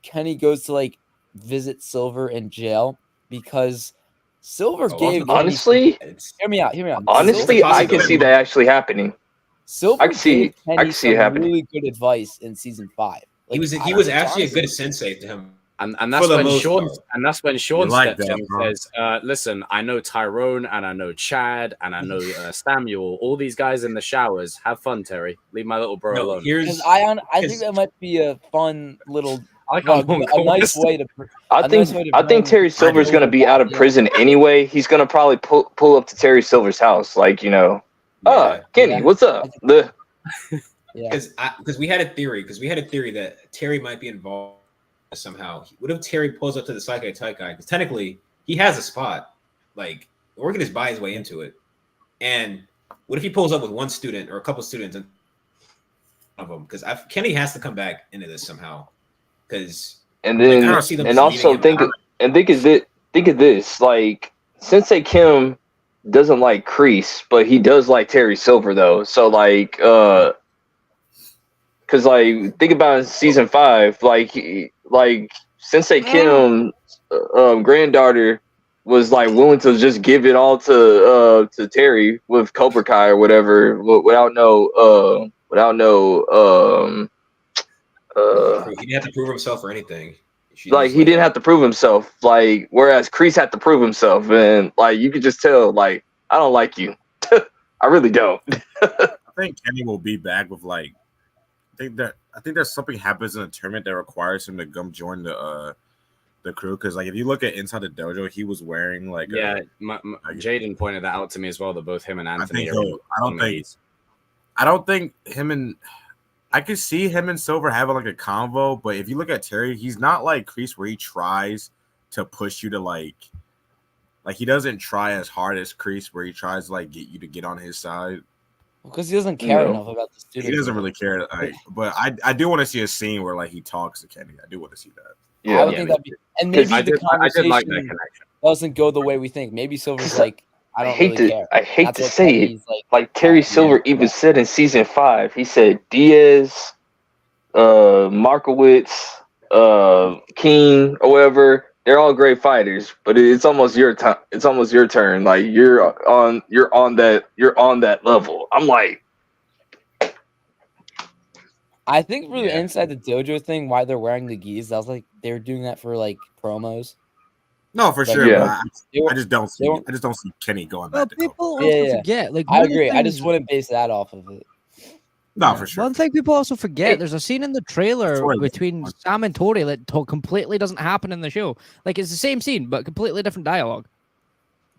Kenny goes to like visit Silver in jail because Silver gave honestly. Hear me out. Honestly, I can see that actually happening. Silver I can see it happening. Really good advice in season 5. Like, he was actually a good sensei to him. And that's when Sean steps in and says, listen, I know Tyrone and I know Chad and I know Samuel, all these guys in the showers. Have fun, Terry. Leave my little bro alone. Because I think that might be a fun little a nice way to I think Terry Silver's gonna be out of prison anyway. He's gonna probably pull up to Terry Silver's house, like, you know, Kenny, what's up? Because we had a theory that Terry might be involved somehow. What if Terry pulls up to the Sekai Taikai? Because technically he has a spot. Like, we're gonna just buy his way into it. And what if he pulls up with one student or a couple students and of them? Because Kenny has to come back into this somehow. Because also think of this. Like, Sensei Kim doesn't like Kreese, but he does like Terry Silver though. So like because like think about season 5, like Sensei Kim's granddaughter was like willing to just give it all to Terry with Cobra Kai or whatever without no he didn't have to prove himself or anything. He didn't have to prove himself. Like, whereas Kreese had to prove himself, and like you could just tell, like, I don't like you. I really don't. I think Kenny will be back with like. I think there's something happens in the tournament that requires him to come join the crew. Because like if you look at Inside the Dojo, he was wearing like Jaden pointed that out to me as well. That both him and Anthony. I don't think him and. I could see him and Silver having like a convo, but if you look at Terry, he's not like Kreese where he tries to push you to like he doesn't try as hard as Kreese where he tries to like get you to get on his side. Because he doesn't care enough about the students. He doesn't really care. But I do want to see a scene where like he talks to Kenny. I do want to see that. Yeah, I would think that'd be, and maybe the conversation doesn't go the way we think. Maybe Silver's like, I hate to say it. Like Terry Silver even said in season 5, he said Diaz, Markowitz, King, or whatever. They're all great fighters, but it's almost your time. It's almost your turn. Like you're on that level. I'm like, I think for the Inside the Dojo thing, why they're wearing the gis, I was like, they were doing that for like promos. No, for sure. Yeah. I just don't see. I just don't see Kenny going back. People forget. Like, I agree. I just wouldn't base that off of it. No, for sure. One thing people also forget: there's a scene in the trailer between Sam and Tory that completely doesn't happen in the show. Like, it's the same scene, but completely different dialogue.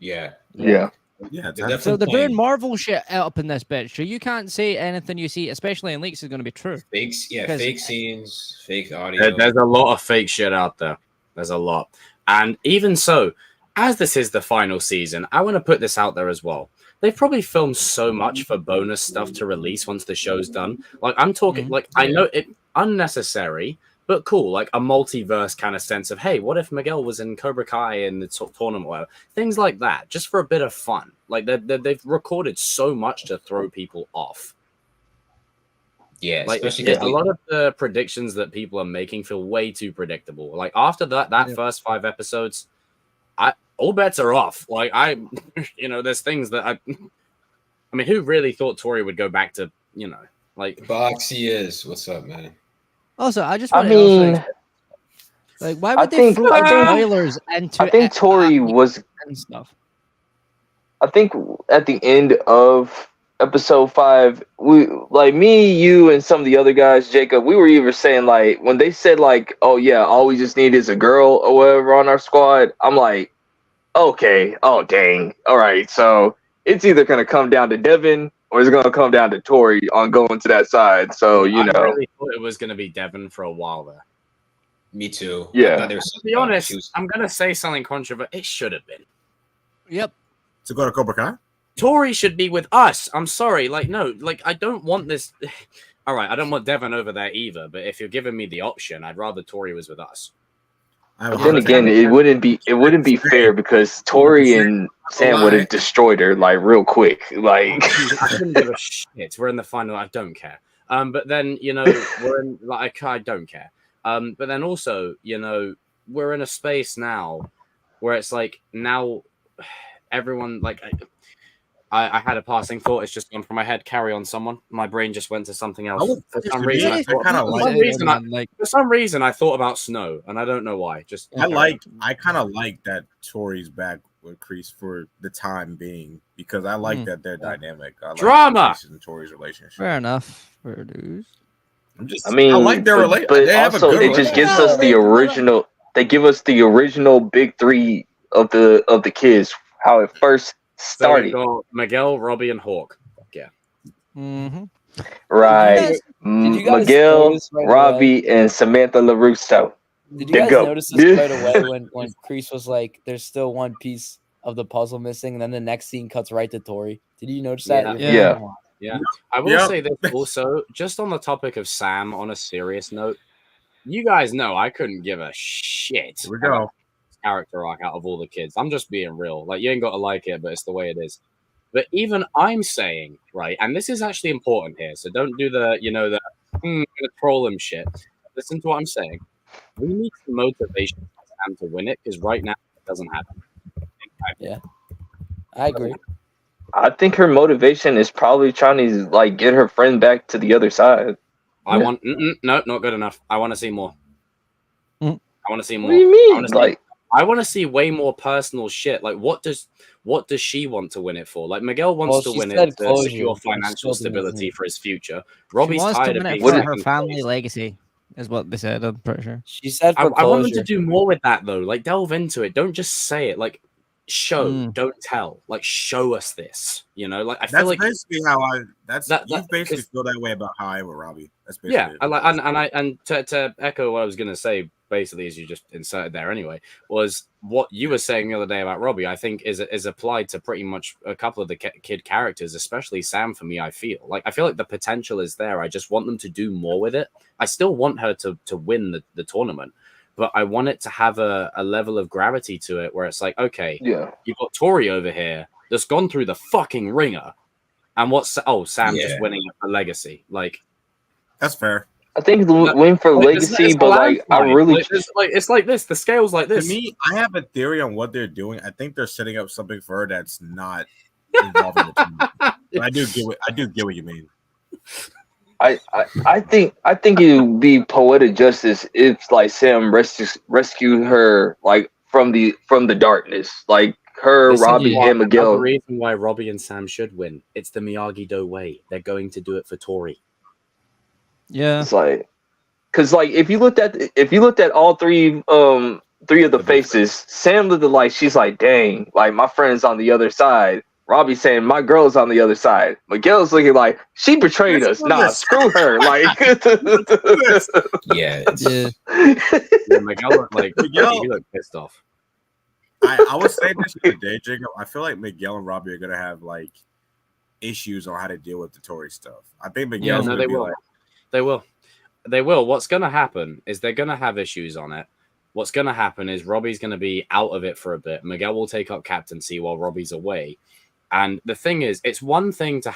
Yeah. So they're doing Marvel shit up in this bitch. So you can't say anything you see, especially in leaks, is going to be true. Fake scenes, fake audio. There's a lot of fake shit out there. There's a lot. And even so, as this is the final season, I want to put this out there as well. They've probably filmed so much for bonus stuff to release once the show's done. Like, I'm talking, like, I know it unnecessary, but cool. Like a multiverse kind of sense of, hey, what if Miguel was in Cobra Kai in the tournament? Or whatever. Things like that, just for a bit of fun. Like, they've recorded so much to throw people off. Yeah, like a lot of the predictions that people are making feel way too predictable. Like after that first 5 episodes, all bets are off. Like there's things that I mean, who really thought Tory would go back to, like Boxy is? What's up, man? Also, I just want to Like, why would they throw spoilers into? I think Tory was and stuff. I think at the end of episode 5, we like me, you, and some of the other guys, Jacob, we were either saying like when they said like, oh yeah, all we just need is a girl or whatever on our squad. I'm like, okay, oh dang, all right, so it's either gonna come down to Devin or it's gonna come down to Tory on going to that side. So I really thought it was gonna be Devin for a while there. Me too. Yeah. To be honest, I'm gonna say something controversial. It should have been. Yep. To go to Cobra Kai? Tory should be with us. I'm sorry. Like, no, like, I don't want this. All right, I don't want Devin over there either, but if you're giving me the option, I'd rather Tory was with us. But then again, it wouldn't be fair because Tory and Sam would have destroyed her like real quick. Like I couldn't give a shit. We're in the final. I don't care. But then we're in like I don't care. But then also we're in a space now where it's like now everyone like I had a passing thought. It's just gone from my head. Carry on, someone. My brain just went to something else. For some reason, I thought about Snow, and I don't know why. Just I kind of like that Tory's back with Kreese for the time being because I like that they're dynamic. I like drama and Tory's relationship. Fair enough. Fair dues. I like their relationship, but also it just gives us the original. They give us the original big 3 of the kids. How it first started. So Miguel, Robbie, and Hawk. Yeah. Mm-hmm. Right. Miguel, Robbie, and Samantha LaRusso. Did you guys notice this right away when Kreese was like, there's still one piece of the puzzle missing, and then the next scene cuts right to Tory? Did you notice that? Yeah. I will say this also, just on the topic of Sam, on a serious note, you guys know I couldn't give a shit. Here we go. Character arc out of all the kids. I'm just being real. Like, you ain't got to like it, but it's the way it is. But even I'm saying, right, and this is actually important here, so don't do the, gonna troll him shit. Listen to what I'm saying. We need some motivation for Sam to win it, because right now it doesn't happen. Yeah. I agree. I think her motivation is probably trying to like get her friend back to the other side. No, not good enough. I want to see more. I want to see more. What do you mean? I want to see way more personal shit. Like, what does she want to win it for? Like, Miguel wants to win it to secure financial stability for his future. Robbie's tired of being for her family legacy, is what they said. I'm pretty sure. She said for I want them to do more with that, though. Like, delve into it. Don't just say it. Like, show, don't tell. Like, show us this. Like, I feel like basically how you basically feel that way about how I am with Robbie. That's basically and to echo what I was gonna say, basically, as you just inserted there anyway, was what you were saying the other day about Robbie. I think is applied to pretty much a couple of the kid characters, especially Sam. For me, I feel like the potential is there. I just want them to do more with it. I still want her to win the tournament, but I want it to have a level of gravity to it where it's like, okay, you've got Tory over here that's gone through the fucking ringer, and Sam just winning a legacy. Like, that's fair. I think win for legacy, but like I really it's like this. The scale's like this. To me, I have a theory on what they're doing. I think they're setting up something for her that's not involving the team. But I do get what you mean. I think it would be poetic justice if like Sam rescued her like from the darkness, like her, Robbie, and Miguel. The reason why Robbie and Sam should win, it's the Miyagi-Do way. They're going to do it for Tory. Yeah, it's like, cause like if you looked at all three of the faces, Sam looked like she's like, dang, like my friend's on the other side. Robbie's saying my girl's on the other side. Miguel's looking like she betrayed us. Nah, screw her. Like, Miguel looked pissed off. I was saying this the other day, Jacob. I feel like Miguel and Robbie are gonna have like issues on how to deal with the Tory stuff. I think Miguel's gonna be like. They will. What's going to happen is they're going to have issues on it. What's going to happen is Robbie's going to be out of it for a bit. Miguel will take up captaincy while Robbie's away. And the thing is, it's one thing to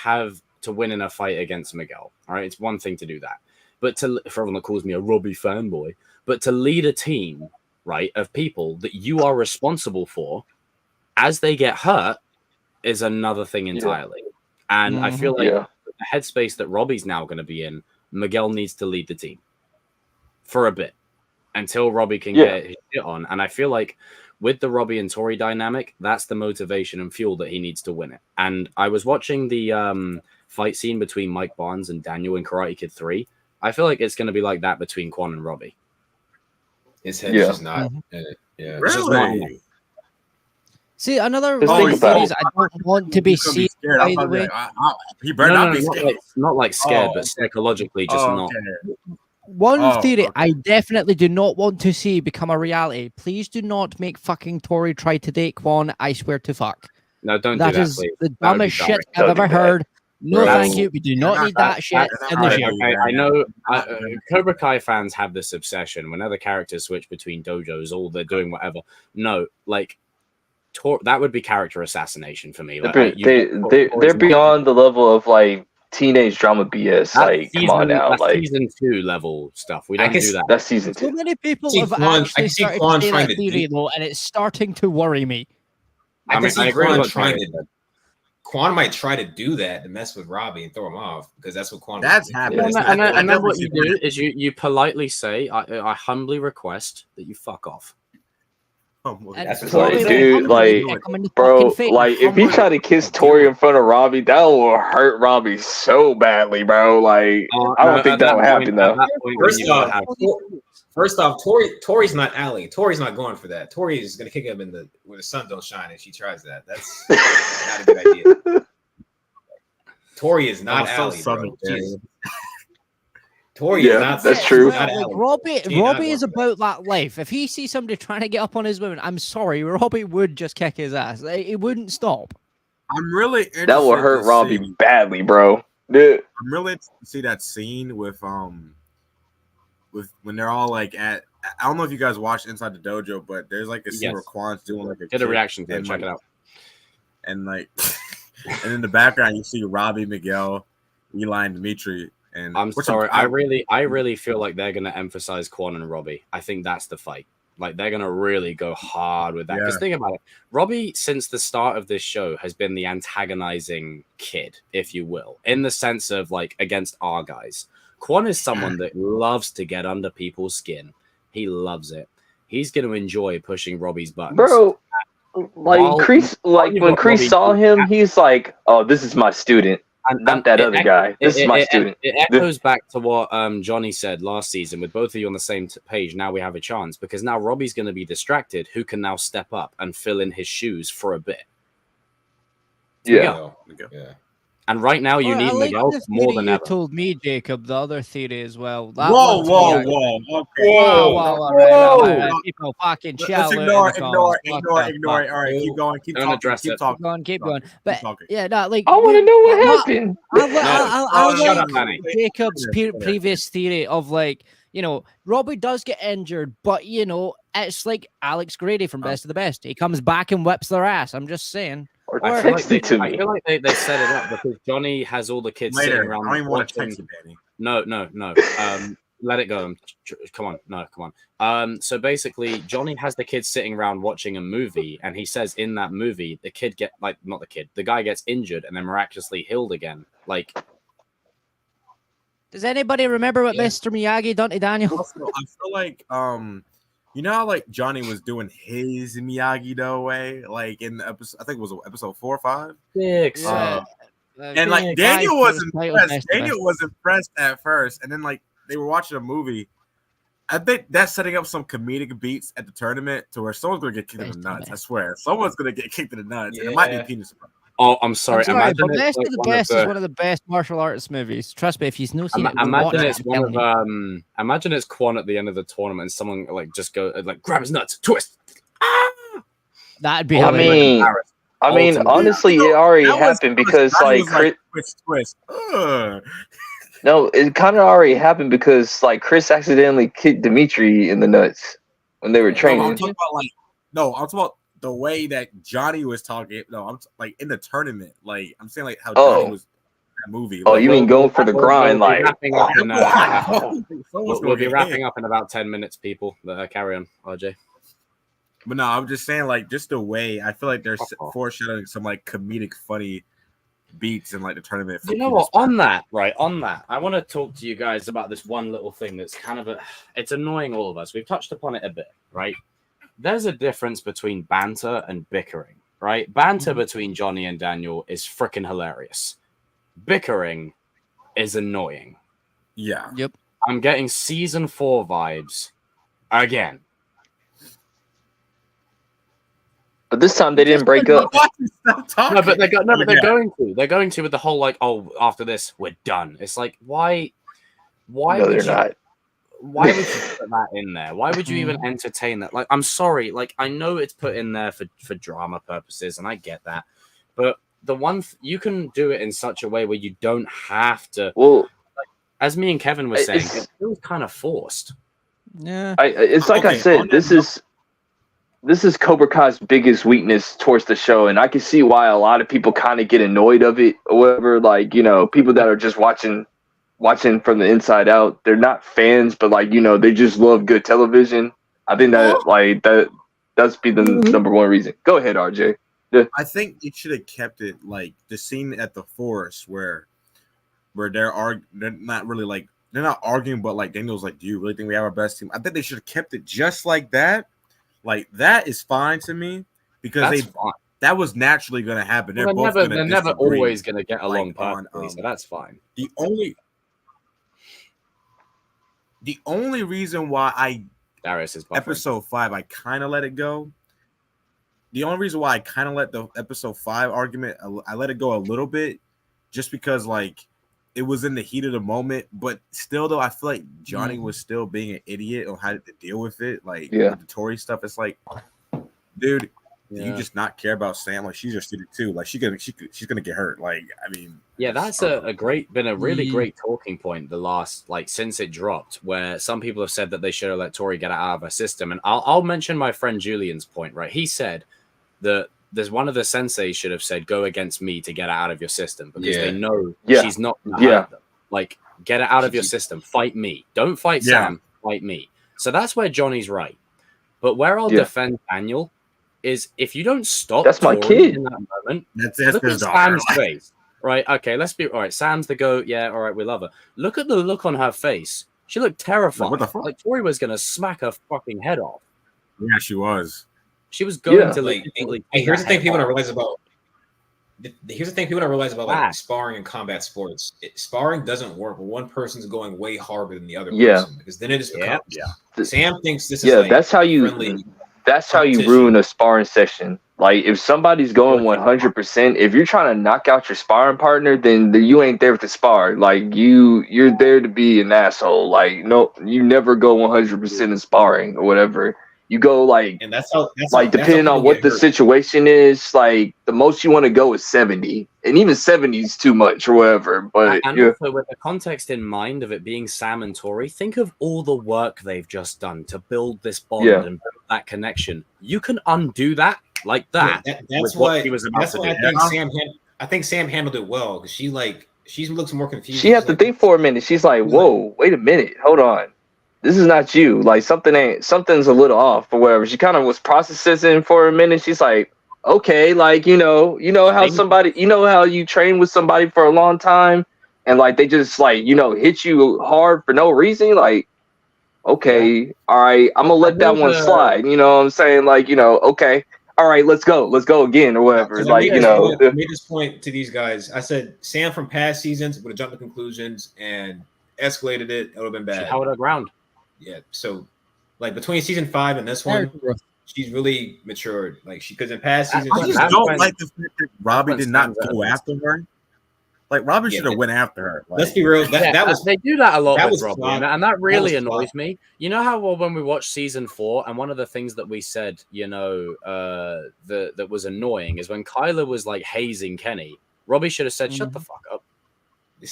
win in a fight against Miguel. All right, it's one thing to do that. But for everyone that calls me a Robbie fanboy, but to lead a team, right, of people that you are responsible for, as they get hurt, is another thing entirely. And I feel like the headspace that Robbie's now going to be in, Miguel needs to lead the team for a bit. until Robbie can get his shit on. And I feel like with the Robbie and Tory dynamic, that's the motivation and fuel that he needs to win it. And I was watching the fight scene between Mike Barnes and Daniel in Karate Kid 3. I feel like it's going to be like that between Kwon and Robbie. His head's just not in it. Yeah. Really? See, another Just one think of about these I don't want to be seen, scared. by the way. He better not be scared. Not like scared, but psychologically just not. One theory I definitely do not want to see become a reality. Please do not make fucking Tory try to date Kwon. I swear to fuck. No, don't That do that, is please. the That would be dumbest shit dumb. I've ever heard. No, Bro, thank you. We do not need that shit in the show. Okay, I know Cobra Kai fans have this obsession. Whenever characters switch between dojos, or they're doing whatever. No, like that would be character assassination for me. Like, they're beyond the level of like teenage drama BS. Like, come on now, that's like season 2 level stuff. We don't do that. That's season 2. So many people See have Kwon- actually I see started Kwon to say trying that to theory do- though, and it's starting to worry me. I can see agree Kwon with trying Tory. to. Kwon might try to do that to mess with Robbie and throw him off because that's what Kwon. That's would do. happening. And then what you do is you politely say, I humbly request that you fuck off. That's It's what like, Tory dude, like, bro, like if he try to kiss Tory in front of Robbie, that will hurt Robbie so badly, bro. Like, I don't think that will happen though. First off, Tory's not Allie. Tory's not going for that. Tory is gonna kick him in the where the sun don't shine if she tries that. That's not a good idea. Tory is not Allie, bro. Tory is not. That's true. Like, Robbie is about that life. If he sees somebody trying to get up on his women, I'm sorry, Robbie would just kick his ass. He wouldn't stop. I'm really interested That will hurt to Robbie see- badly, bro. Dude. I'm really interested to see that scene with when they're all like at. I don't know if you guys watched Inside the Dojo, but there's like a scene where Kwon's doing like a Get a reaction to it. Check it out. And like, and in the background you see Robbie, Miguel, Eli, and Dimitri. And I'm sorry, I really feel like they're gonna emphasize Kwon and Robbie. I think that's the fight. Like they're gonna really go hard with that. Because think about it, Robbie, since the start of this show, has been the antagonizing kid, if you will, in the sense of like against our guys. Kwon is someone that loves to get under people's skin. He loves it. He's gonna enjoy pushing Robbie's buttons, bro. Like Kreese, like when Kreese saw him, he's like, "Oh, this is my student." Not that other guy. This is my student. It echoes back to what Johnny said last season. With both of you on the same page, now we have a chance because now Robbie's going to be distracted. Who can now step up and fill in his shoes for a bit? Yeah. And right now, you need Miguel more than ever. You told me, Jacob, the other theory as well. Whoa! Right. People fucking chill. Let's ignore. All right, keep going. Keep talking. Keep going. But yeah, no, like I want to know what happened. I'll like Jacob's previous theory of like, you know, Robbie does get injured, but you know, it's like Alex Grady from Best of the Best. He comes back and whips their ass. I'm just saying. I feel like they set it up because Johnny has all the kids sitting around. I don't even want to text you, Danny. No. Let it go. Come on. So basically, Johnny has the kids sitting around watching a movie, and he says in that movie, the guy gets injured and then miraculously healed again. Like, does anybody remember what Mr. Miyagi done to Daniel? Also, I feel like you know how like Johnny was doing his Miyagi though way, like in the episode, I think it was episode 4 or 5. 6. And like Daniel was impressed. Daniel was impressed at first, and then like they were watching a movie. I think that's setting up some comedic beats at the tournament to where someone's gonna get kicked in the nuts. I swear, someone's gonna get kicked in the nuts, and it might be a penis. Oh, I'm sorry. But Best of the Best is one of the best martial arts movies. Trust me, if you've not seen it, imagine it's Kwon at the end of the tournament, and someone like just go like grab his nuts, twist. That'd be. I mean, honestly, it already happened because like twist. No, it kind of already happened because like Chris accidentally kicked Dimitri in the nuts when they were training. I'm talking about the way that Johnny was talking. No, I'm like in the tournament. Like I'm saying, like how Johnny was in that movie. Oh, you mean going for the grind? Like we'll be wrapping up in about 10 minutes, people. Carry on, RJ. But no, I'm just saying, like, just the way I feel like they're foreshadowing some like comedic, funny beats in like the tournament. You know what? On that, I want to talk to you guys about this one little thing that's kind of it's annoying all of us. We've touched upon it a bit, right? There's a difference between banter and bickering, right? Banter between Johnny and Daniel is freaking hilarious. Bickering is annoying. Yeah. Yep. I'm getting season 4 vibes again. But this time they didn't break up. No, but they're going to. They're going to with the whole like, oh, after this we're done. It's like why No, they're not. Why would you put that in there? Why would you even entertain that? Like, I'm sorry. Like, I know it's put in there for drama purposes, and I get that. But the one you can do it in such a way where you don't have to. Well, like, as me and Kevin were saying, it feels kind of forced. Yeah. It's like I said, this is Cobra Kai's biggest weakness towards the show, and I can see why a lot of people kind of get annoyed of it or whatever. Like, you know, people that are just watching from the inside out, they're not fans, but like, you know, they just love good television. I think that that's be the number one reason. Go ahead, RJ. Yeah. I think it should have kept it like the scene at the forest where they're not really like they're not arguing, but like Daniel's like, do you really think we have our best team? I think they should have kept it just like that. Like that is fine to me because that was naturally going to happen. They're never always going to get along perfectly, so that's fine. The only reason why Darius is episode 5, I kind of let it go. The only reason why I kind of let the episode 5 argument, I let it go a little bit, just because like it was in the heat of the moment. But still, though, I feel like Johnny was still being an idiot on how to deal with it. Like with the Tory stuff, it's like, dude, do you just not care about Sam? Like she's your student too. Like she's gonna get hurt. Like I mean, yeah, that's been a really great talking point the last since it dropped, where some people have said that they should have let Tory get out of her system. And I'll mention my friend Julian's point. Right, he said that there's one of the senseis should have said, "Go against me to get it out of your system," because they know she's not gonna hurt them. Like, get it out of your system. Fight me. Don't fight Sam. Fight me. So that's where Johnny's right. But where I'll defend Daniel is if you don't stop. That's my Tory kid. in that moment. That's look at Sam's face. Right. Okay. Let's be all right. Sam's the goat. Yeah. All right. We love her. Look at the look on her face. She looked terrified. What the fuck? Like Tory was gonna smack her fucking head off. Yeah, she was. She was going to like. Here's the thing people don't realize about. Here's the thing people don't realize about like sparring and combat sports. Sparring doesn't work when one person's going way harder than the other person, because then it just becomes. Sam thinks this is like that's how you. Friendly. That's how you ruin a sparring session. Like if somebody's going 100%, if you're trying to knock out your sparring partner, then you ain't there to spar. Like you're there to be an asshole. Like no, you never go 100% in sparring or whatever. You go and that's depending on what the situation is, like the most you want to go is 70, and even 70 is too much or whatever. But also with the context in mind of it being Sam and Tory, think of all the work they've just done to build this bond and build that connection. You can undo that like that. That's why he was about to do. I think Sam handled it well because she looks more confused. She had to think for a minute. She's like, "Whoa, wait a minute, hold on. This is not you. Like something's a little off or whatever." She kind of was processing for a minute. She's like, okay, like, you know how you train with somebody for a long time and like, they just like, hit you hard for no reason. Like, okay, all right, I'm gonna let that one slide. You know what I'm saying? Like, okay, all right, let's go again or whatever. Like, I made this point to these guys. I said, Sam from past seasons would have jumped to conclusions and escalated it. It would have been bad. She held her ground. Yeah, so like between season 5 and this one, she's really matured. Like because in past seasons, I just don't like the fact that Robbie did not go after her. Like Robbie should have went after her. Like, let's be real. That was they do that a lot with Robbie, and that really annoys me. You know how when we watched season 4, and one of the things that we said, that was annoying is when Kyla was like hazing Kenny. Robbie should have said, "Shut the fuck up." It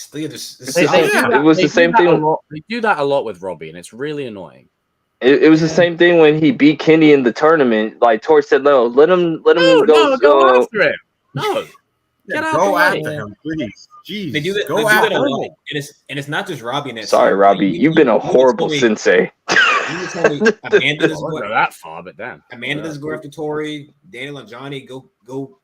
was the same thing. They do that a lot with Robbie, and it's really annoying. It was the same thing when he beat Kenny in the tournament. Like Tori said, no, let him go after him. No, go after him, please. Jeez, they do that. Go after him. And it's not just Robbie. Sorry, Robbie, you've been a horrible sensei. Amanda doesn't go go that far, but damn. Amanda doesn't go after Tory. Daniel and Johnny go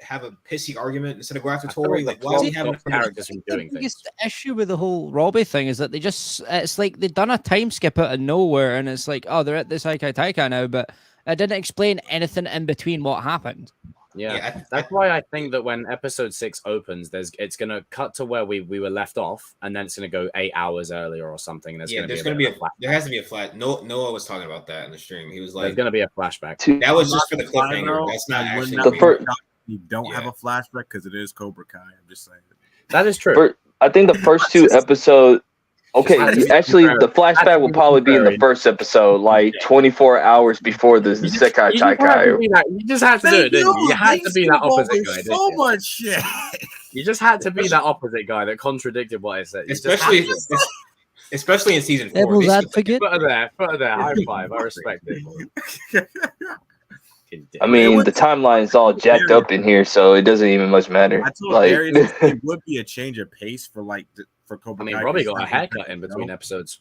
have a pissy argument instead of go after Tory. Like, why is he having characters from The doing things? biggest issue with the whole Robbie thing is that it's like they've done a time skip out of nowhere, and it's like, oh, they're at this Haikai Taika now, but it didn't explain anything in between what happened. Yeah, that's why I think that when episode 6 opens, it's gonna cut to where we were left off, and then it's gonna go 8 hours earlier or something. And there has to be a flat. Noah was talking about that in the stream. He was like, "There's gonna be a flashback." That was just for the cliffhanger. That's not actually. You don't have a flashback because it is Cobra Kai. I'm just saying. That is true. I think the first 2 episodes. Okay, actually, the flashback will probably be in the first episode, like 24 hours before the Sekai Taikai. You just had to do it, didn't you? You had to be that opposite guy. So much shit. You just had to be that opposite guy that contradicted what I said. Especially in season 4. Devil's advocate. Put her there. High five. I respect it. I mean, the timeline is all jacked up in here, so it doesn't even much matter. I told Gary it would be a change of pace for Cobra Kai. Robbie got a haircut in between episodes.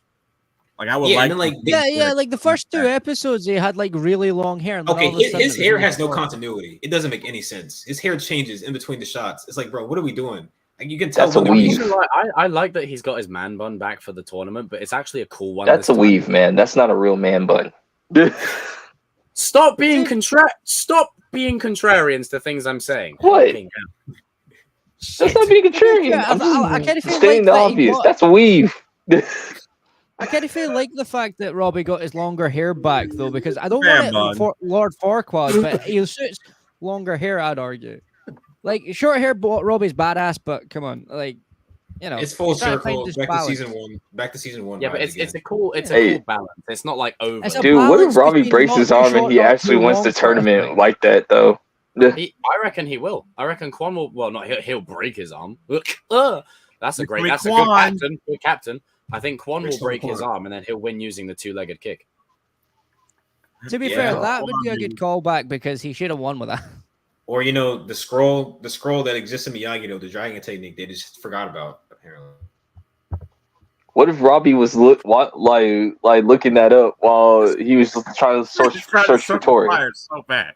Like I would like the first 2 episodes he had like really long hair. And okay, his hair has no continuity. It doesn't make any sense. His hair changes in between the shots. It's like, bro, what are we doing? Like you can tell. That's a weave. I like that he's got his man bun back for the tournament, but it's actually a cool one. That's a weave, man. That's not a real man bun. Stop being contrarians to things I'm saying. What? That's not being contrarian. I'm just stating the obvious. That's a weave. I kind of feel like the fact that Robbie got his longer hair back, though, because I don't want it for Lord Farquaad, but he suits longer hair, I'd argue. Like, short hair, Robbie's badass, but come on, like, you know. It's full circle. Back to season one. Yeah, but it's a cool balance. It's not like over. Dude, what if Robbie breaks his arm and he actually wins the tournament like that, though? I reckon he will. I reckon Kwon will. Well, not he'll break his arm. That's a good captain. I think Kwon will break his arm and then he'll win using the 2-legged kick. To be fair, that would be a good callback because he should have won with that. Or the scroll that exists in Miyagi, the dragon technique, they just forgot about apparently. What if Robbie was looking that up while he was trying to search for Tory? So bad.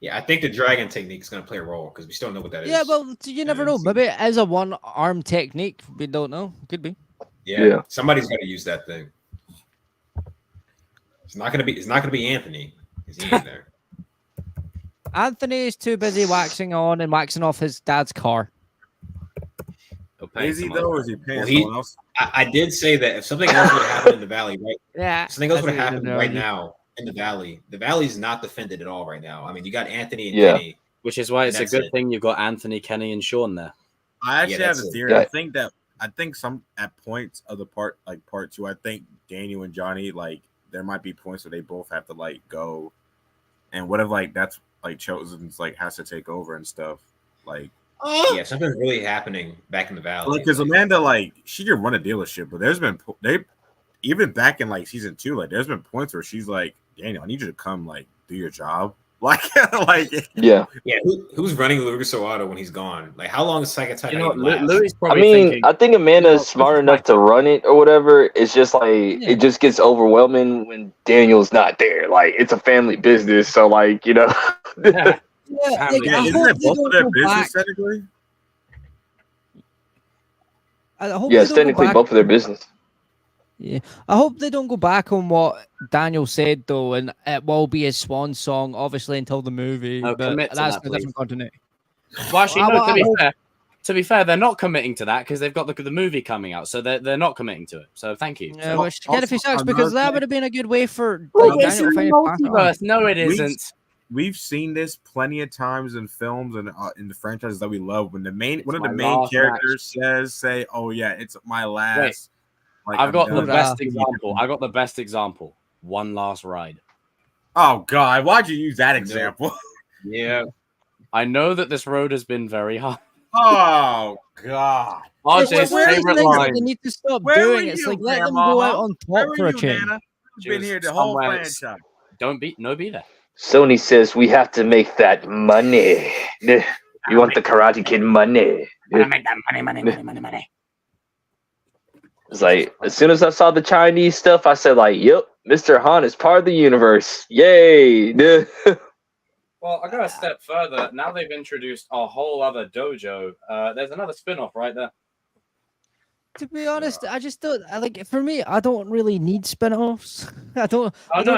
Yeah, I think the dragon technique is going to play a role because we still don't know what that is. Yeah, well, you never know. Maybe it is a one-arm technique. We don't know. Could be. Yeah. Somebody's going to use that thing. It's not going to be Anthony. He ain't there. Anthony is too busy waxing on and waxing off his dad's car. Is he though, or is he paying someone else? I did say that if something else would have happened in the valley, right? Yeah. Something else would have happened right now in the valley. The valley's not defended at all right now. I mean, you got Anthony and Kenny. Which is why it's a good thing you've got Anthony, Kenny, and Sean there. I actually have a theory. I think some at points of the part 2, I think Daniel and Johnny, like, there might be points where they both have to like go. And what if that's Chosen's has to take over and stuff? Like, yeah, something's really happening back in the valley. Because Amanda, she could run a dealership, but there's been even back in season 2, there's been points where she's like, Daniel, I need you to come do your job. Yeah. Who's running Lucas Sawada when he's gone? Like, how long is Psychotype? Louis probably I think Amanda's smart enough to run it or whatever. It's just it just gets overwhelming when Daniel's not there. Like, it's a family business, so isn't it both of their business technically? It's technically both of their business. Yeah, I hope they don't go back on what Daniel said though, and it will be his swan song, obviously until the movie. But that's a different continuity. Well, actually, to be fair, they're not committing to that because they've got the movie coming out, so they're not committing to it. So thank you. Yeah, which kind of sucks because that would have been a good way for Daniel to find multiverse. No, it isn't. We've seen this plenty of times in films and in the franchises that we love. When one of the main characters say, "Oh yeah, it's my last." Wait. I've got the best example. I got the best example. One Last Ride. Oh God, why'd you use that example? Yeah, I know that this road has been very hard. Oh God, RJ's favorite line. They need to stop doing it. It's let them go out on top for a change. Been here the whole franchise. Be there. Sony says we have to make that money. You want the Karate Kid money? I make that money. It's like as soon as I saw the Chinese stuff, I said like, "Yep, Mr. Han is part of the universe. Yay!" Well, I go a step further. Now they've introduced a whole other dojo. There's another spin-off right there. To be honest, I just don't. Like for me, I don't really need spin-offs. I don't need but I an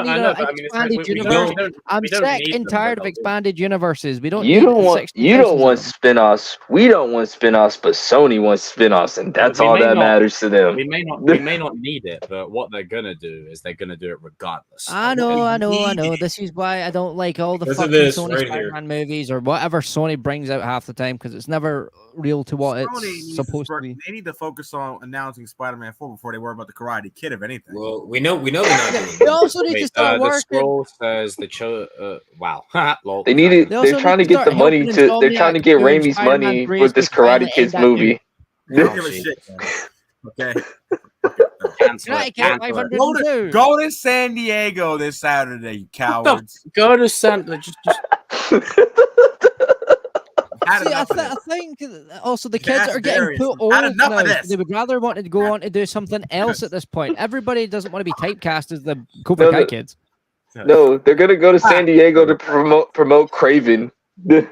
mean, it's like expanded we universe. don't I'm we don't sick need and them, tired but of expanded universes. We don't. You need don't want 60,000 of them. spin-offs. We don't want spin-offs, but Sony wants spin-offs, and that's We all may that not- matters to them. we may not need it, but what they're gonna do is they're gonna do it regardless. I know. This is why I don't like all the Listen to fucking this Sony right Spider-Man movies or whatever Sony brings out half the time because it's never real to what Sony it's needs supposed to be. They need to focus on announcing Spider-Man 4 before they worry about the Karate Kid, if anything. Well, we know they're not doing They it. also need to Wait, start the working. scroll says wow. Lol. They need it. They also They're trying to need to get the start money helping to. They're trying to Insomniac get do Raimi's Spider-Man money 3 with this so they can Karate finally Kids end that movie. I don't Oh, give a shit. shit. Man. Okay. Cancel Karate it. Kid Cancel it. 502. Go to San Diego this Saturday, you cowards. Go to Santa. Just Had See, enough of I this. think also the kids That's are getting various. too Had old enough of now. this. They would rather want to go on to do something else at this point. Everybody doesn't want to be typecast as the Cobra Kai kids. No, they're gonna go to San Diego to promote Craven. That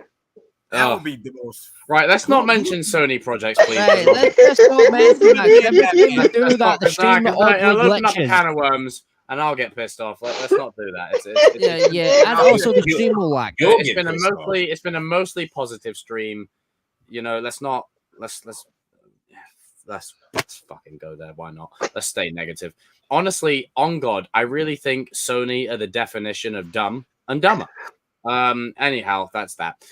Oh. would be the most. right. Let's not mention Sony projects, please. Right, let's just not mention that. Every time you do Let's that, not, the 'cause, stream 'cause audio I'll open up a glitches. can of worms and I'll get pissed off. Let's not do that. Yeah, and also the stream will lag. You'll It's get been a pissed off. it's been a mostly positive stream. You know, let's fucking go there. Why not? Let's stay negative. Honestly, on God, I really think Sony are the definition of dumb and dumber. Anyhow, that's that.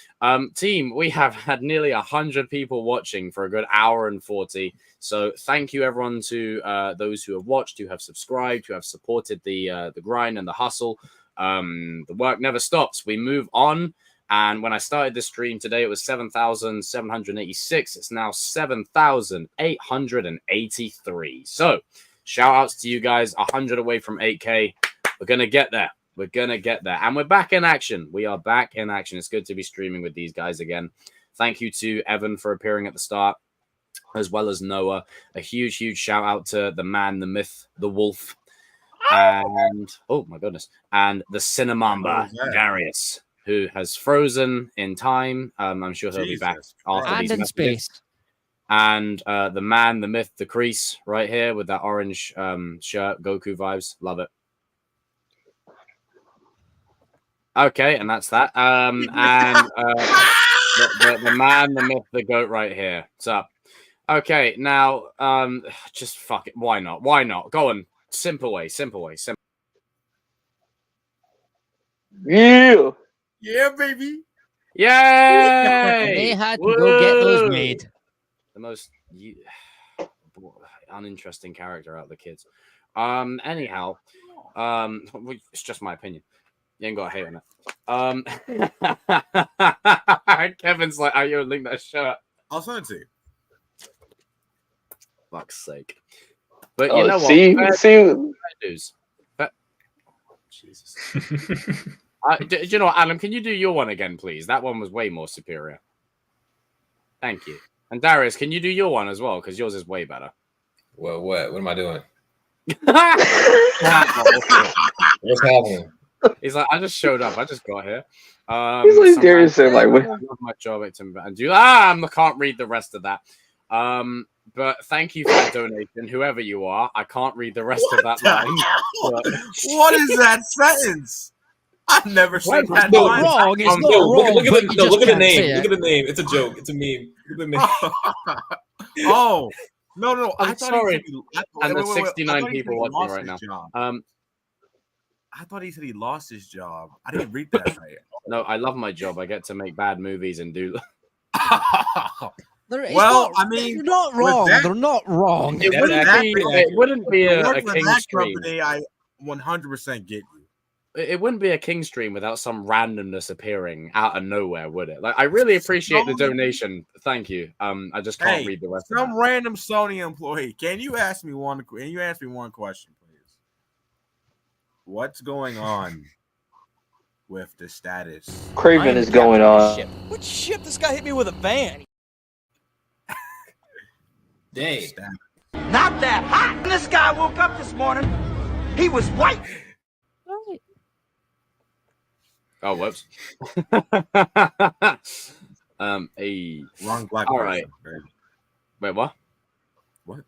Team, we have had nearly 100 people watching for a good hour and 40. So thank you everyone to those who have watched, who have subscribed, who have supported the grind and the hustle. The work never stops. We move on. And when I started this stream today, it was 7,786. It's now 7,883. So shout outs to you guys. 100 away from 8K. We're going to get there. We're going to get there. And we're back in action. We are back in action. It's good to be streaming with these guys again. Thank you to Evan for appearing at the start, as well as Noah. A huge, huge shout out to the man, the myth, the wolf. And, oh my goodness. And the Cinnamamba, Darius, who has frozen in time. I'm sure he'll be back after And these in messages. space. And the man, the myth, the Kreese, right here with that orange shirt, Goku vibes. Love it. Okay, and that's that. And the man, the myth, the goat right here. What's up? Okay, now just fuck it. Why not? Why not? Go on. Simple way. Yeah. Yeah, baby. Yay! They had to go get those Woo! made. The most uninteresting character out of the kids. Anyhow, it's just my opinion. You ain't got to hate on it. Kevin's like, "Are you link that shirt?" I'll send it to you. Fuck's sake! But you know what? See. News. Jesus. Do you know what, Adam? Can you do your one again, please? That one was way more superior. Thank you. And Darius, can you do your one as well? Because yours is way better. Well, what? What am I doing? What's happening? He's like, I just showed up. I just got here. He's like Darius said, like, what? I love my job at Tim and do. I can't read the rest of that. But thank you for that donation, whoever you are. I can't read the rest of that line. But... What is that sentence? I've never seen that. Not wrong. It's not wrong. Look at the can't name. say Look it. at the name. It's a joke. It's a meme. Look at the name. Oh no! I'm sorry. And wait, there's 69 people watching lost right now. his job. I thought he said he lost his job. I didn't read that right. No, I love my job. I get to make bad movies and do. Well, I mean, they're not wrong. They're not wrong. It wouldn't be a King that stream. company. I 100% get you. It wouldn't be a King stream without some randomness appearing out of nowhere, would it? Like, I really appreciate the donation. Thank you. I just can't read the rest of Some that. random Sony employee. Can you ask me one question, please? What's going on with the status? Craven is going on. What ship? This guy hit me with a van. Dang. Now Not that hot. When this guy woke up this morning, he was white. Oh, whoops. Wrong black All person. right. Wait, what? What?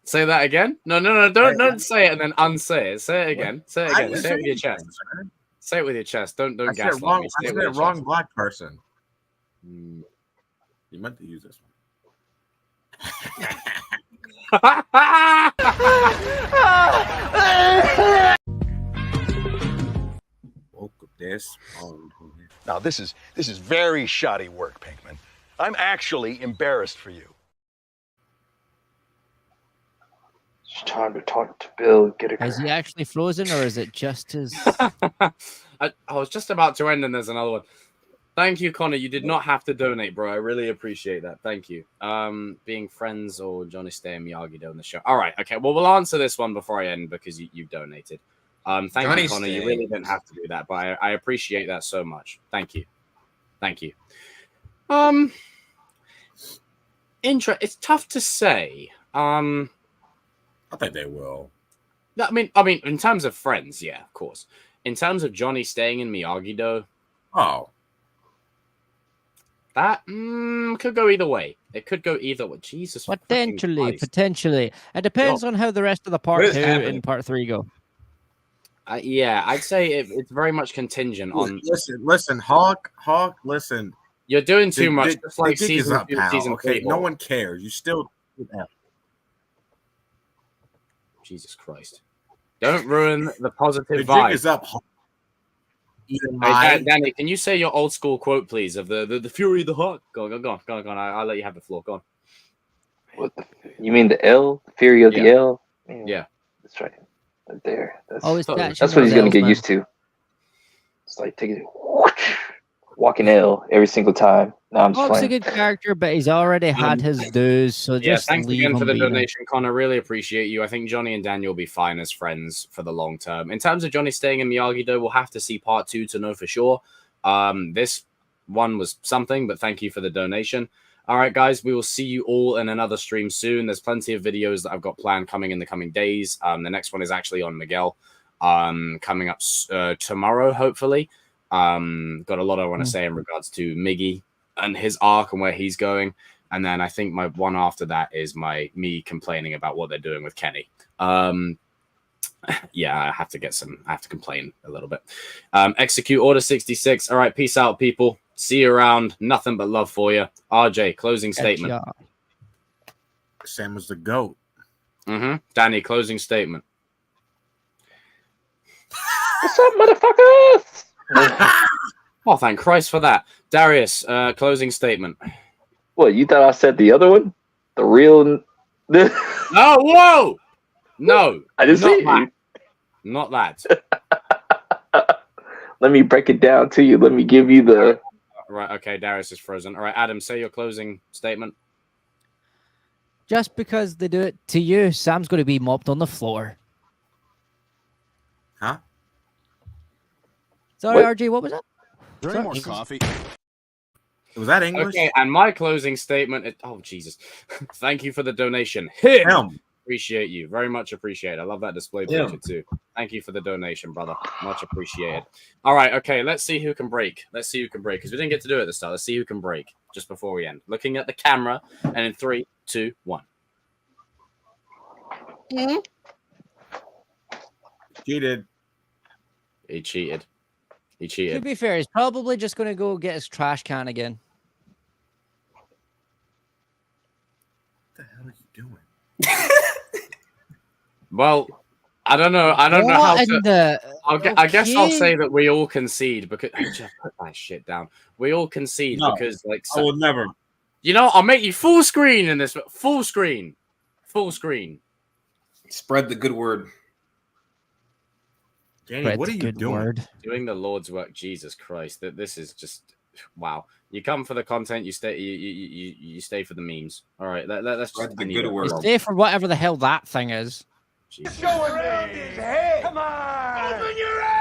Say that again? No, don't say it and then unsay it. Say it again. Say it I again. didn't Say it say with your anything, chest. sir. Say it with your chest. Don't I said gaslight wrong. me. I Say it said with your wrong chest. black person. You meant to use this one. Woke up this. Now this is very shoddy work, Pinkman. I'm actually embarrassed for you. It's time to talk to Bill. Get a. Is he actually frozen, or is it just his? I was just about to end, and there's another one. Thank you, Connor. You did not have to donate, bro. I really appreciate that. Thank you. Being friends or Johnny Stay and Miyagi doing the show. All right, okay. Well, we'll answer this one before I end because you donated. Thank Johnny you, Connor. Stay. You really didn't have to do that, but I appreciate that so much. Thank you. Thank you. It's tough to say. I think they will. I mean, in terms of friends, yeah, of course. In terms of Johnny staying in Miyagi, though, that could go either way. It could go either way. Jesus, Potentially. It depends on how the rest of the part 2 and part 3 go. Yeah, I'd say it's very much contingent on. Listen, Hawk, listen. You're doing too much. Just like the gig is season up, 2, pal. season 3. Okay, no one cares. You still. Jesus Christ! Don't ruin the positive The vibe. jig is up. Hey, Danny, can you say your old school quote, please, of the Fury of the Hawk? Go on. I'll let you have the floor. Go on. You mean the L? Fury of the L? Yeah. That's right. Right there. That's Always what he's going to get used to. It's like taking walking L every single time. No, I'm just Hawk's playing. a good character, but he's already had his dues, so just thanks leave again him for the be then. donation, Connor. Really appreciate you. I think Johnny and Daniel will be fine as friends for the long term. In terms of Johnny staying in Miyagi, though, we'll have to see part 2 to know for sure. This one was something, but thank you for the donation. All right, guys, we will see you all in another stream soon. There's plenty of videos that I've got planned coming in the coming days. The next one is actually on Miguel, coming up tomorrow, hopefully. Got a lot I want to say in regards to Miggy and his arc and where he's going. And then I think my one after that is me complaining about what they're doing with Kenny. Yeah, I have to complain a little bit. Execute Order 66. All right, peace out, people. See you around. Nothing but love for you. RJ, closing statement. Sam was the GOAT. Danny, closing statement. What's up, motherfuckers? Oh, thank Christ for that. Darius, closing statement. What, you thought I said the other one? The real... Oh, whoa! No. I didn't say that. Not that. Let me break it down to you. Let me give you the... Right, okay, Darius is frozen. All right, Adam, say your closing statement. Just because they do it to you, Sam's going to be mopped on the floor. Huh? Sorry, RG, what was that? Drink more coffee. Was that English? Okay, and my closing statement. Oh, Jesus. Thank you for the donation. Him. Appreciate you. Very much appreciate it. I love that display picture too. Thank you for the donation, brother. Much appreciated. All right, okay, let's see who can break. Let's see who can break, because we didn't get to do it at the start. Let's see who can break just before we end. Looking at the camera, and in 3, 2, 1. Cheated. He cheated. He To cheated. be fair, he's probably just going to go get his trash can again. What the hell are you doing? Well, I don't know. I don't know how to. I guess I'll Okay. say that we all concede because just put that shit down. We all concede because, like, I will never. You know, I'll make you full screen in this. Full screen. Spread the good word. Danny, what are you doing? Doing the Lord's work. Jesus Christ! That this is just wow. You come for the content. You stay. You stay for the memes. All right. Let's just the good word. You stay for whatever the hell that thing is. Jesus. Come on! Open your eyes!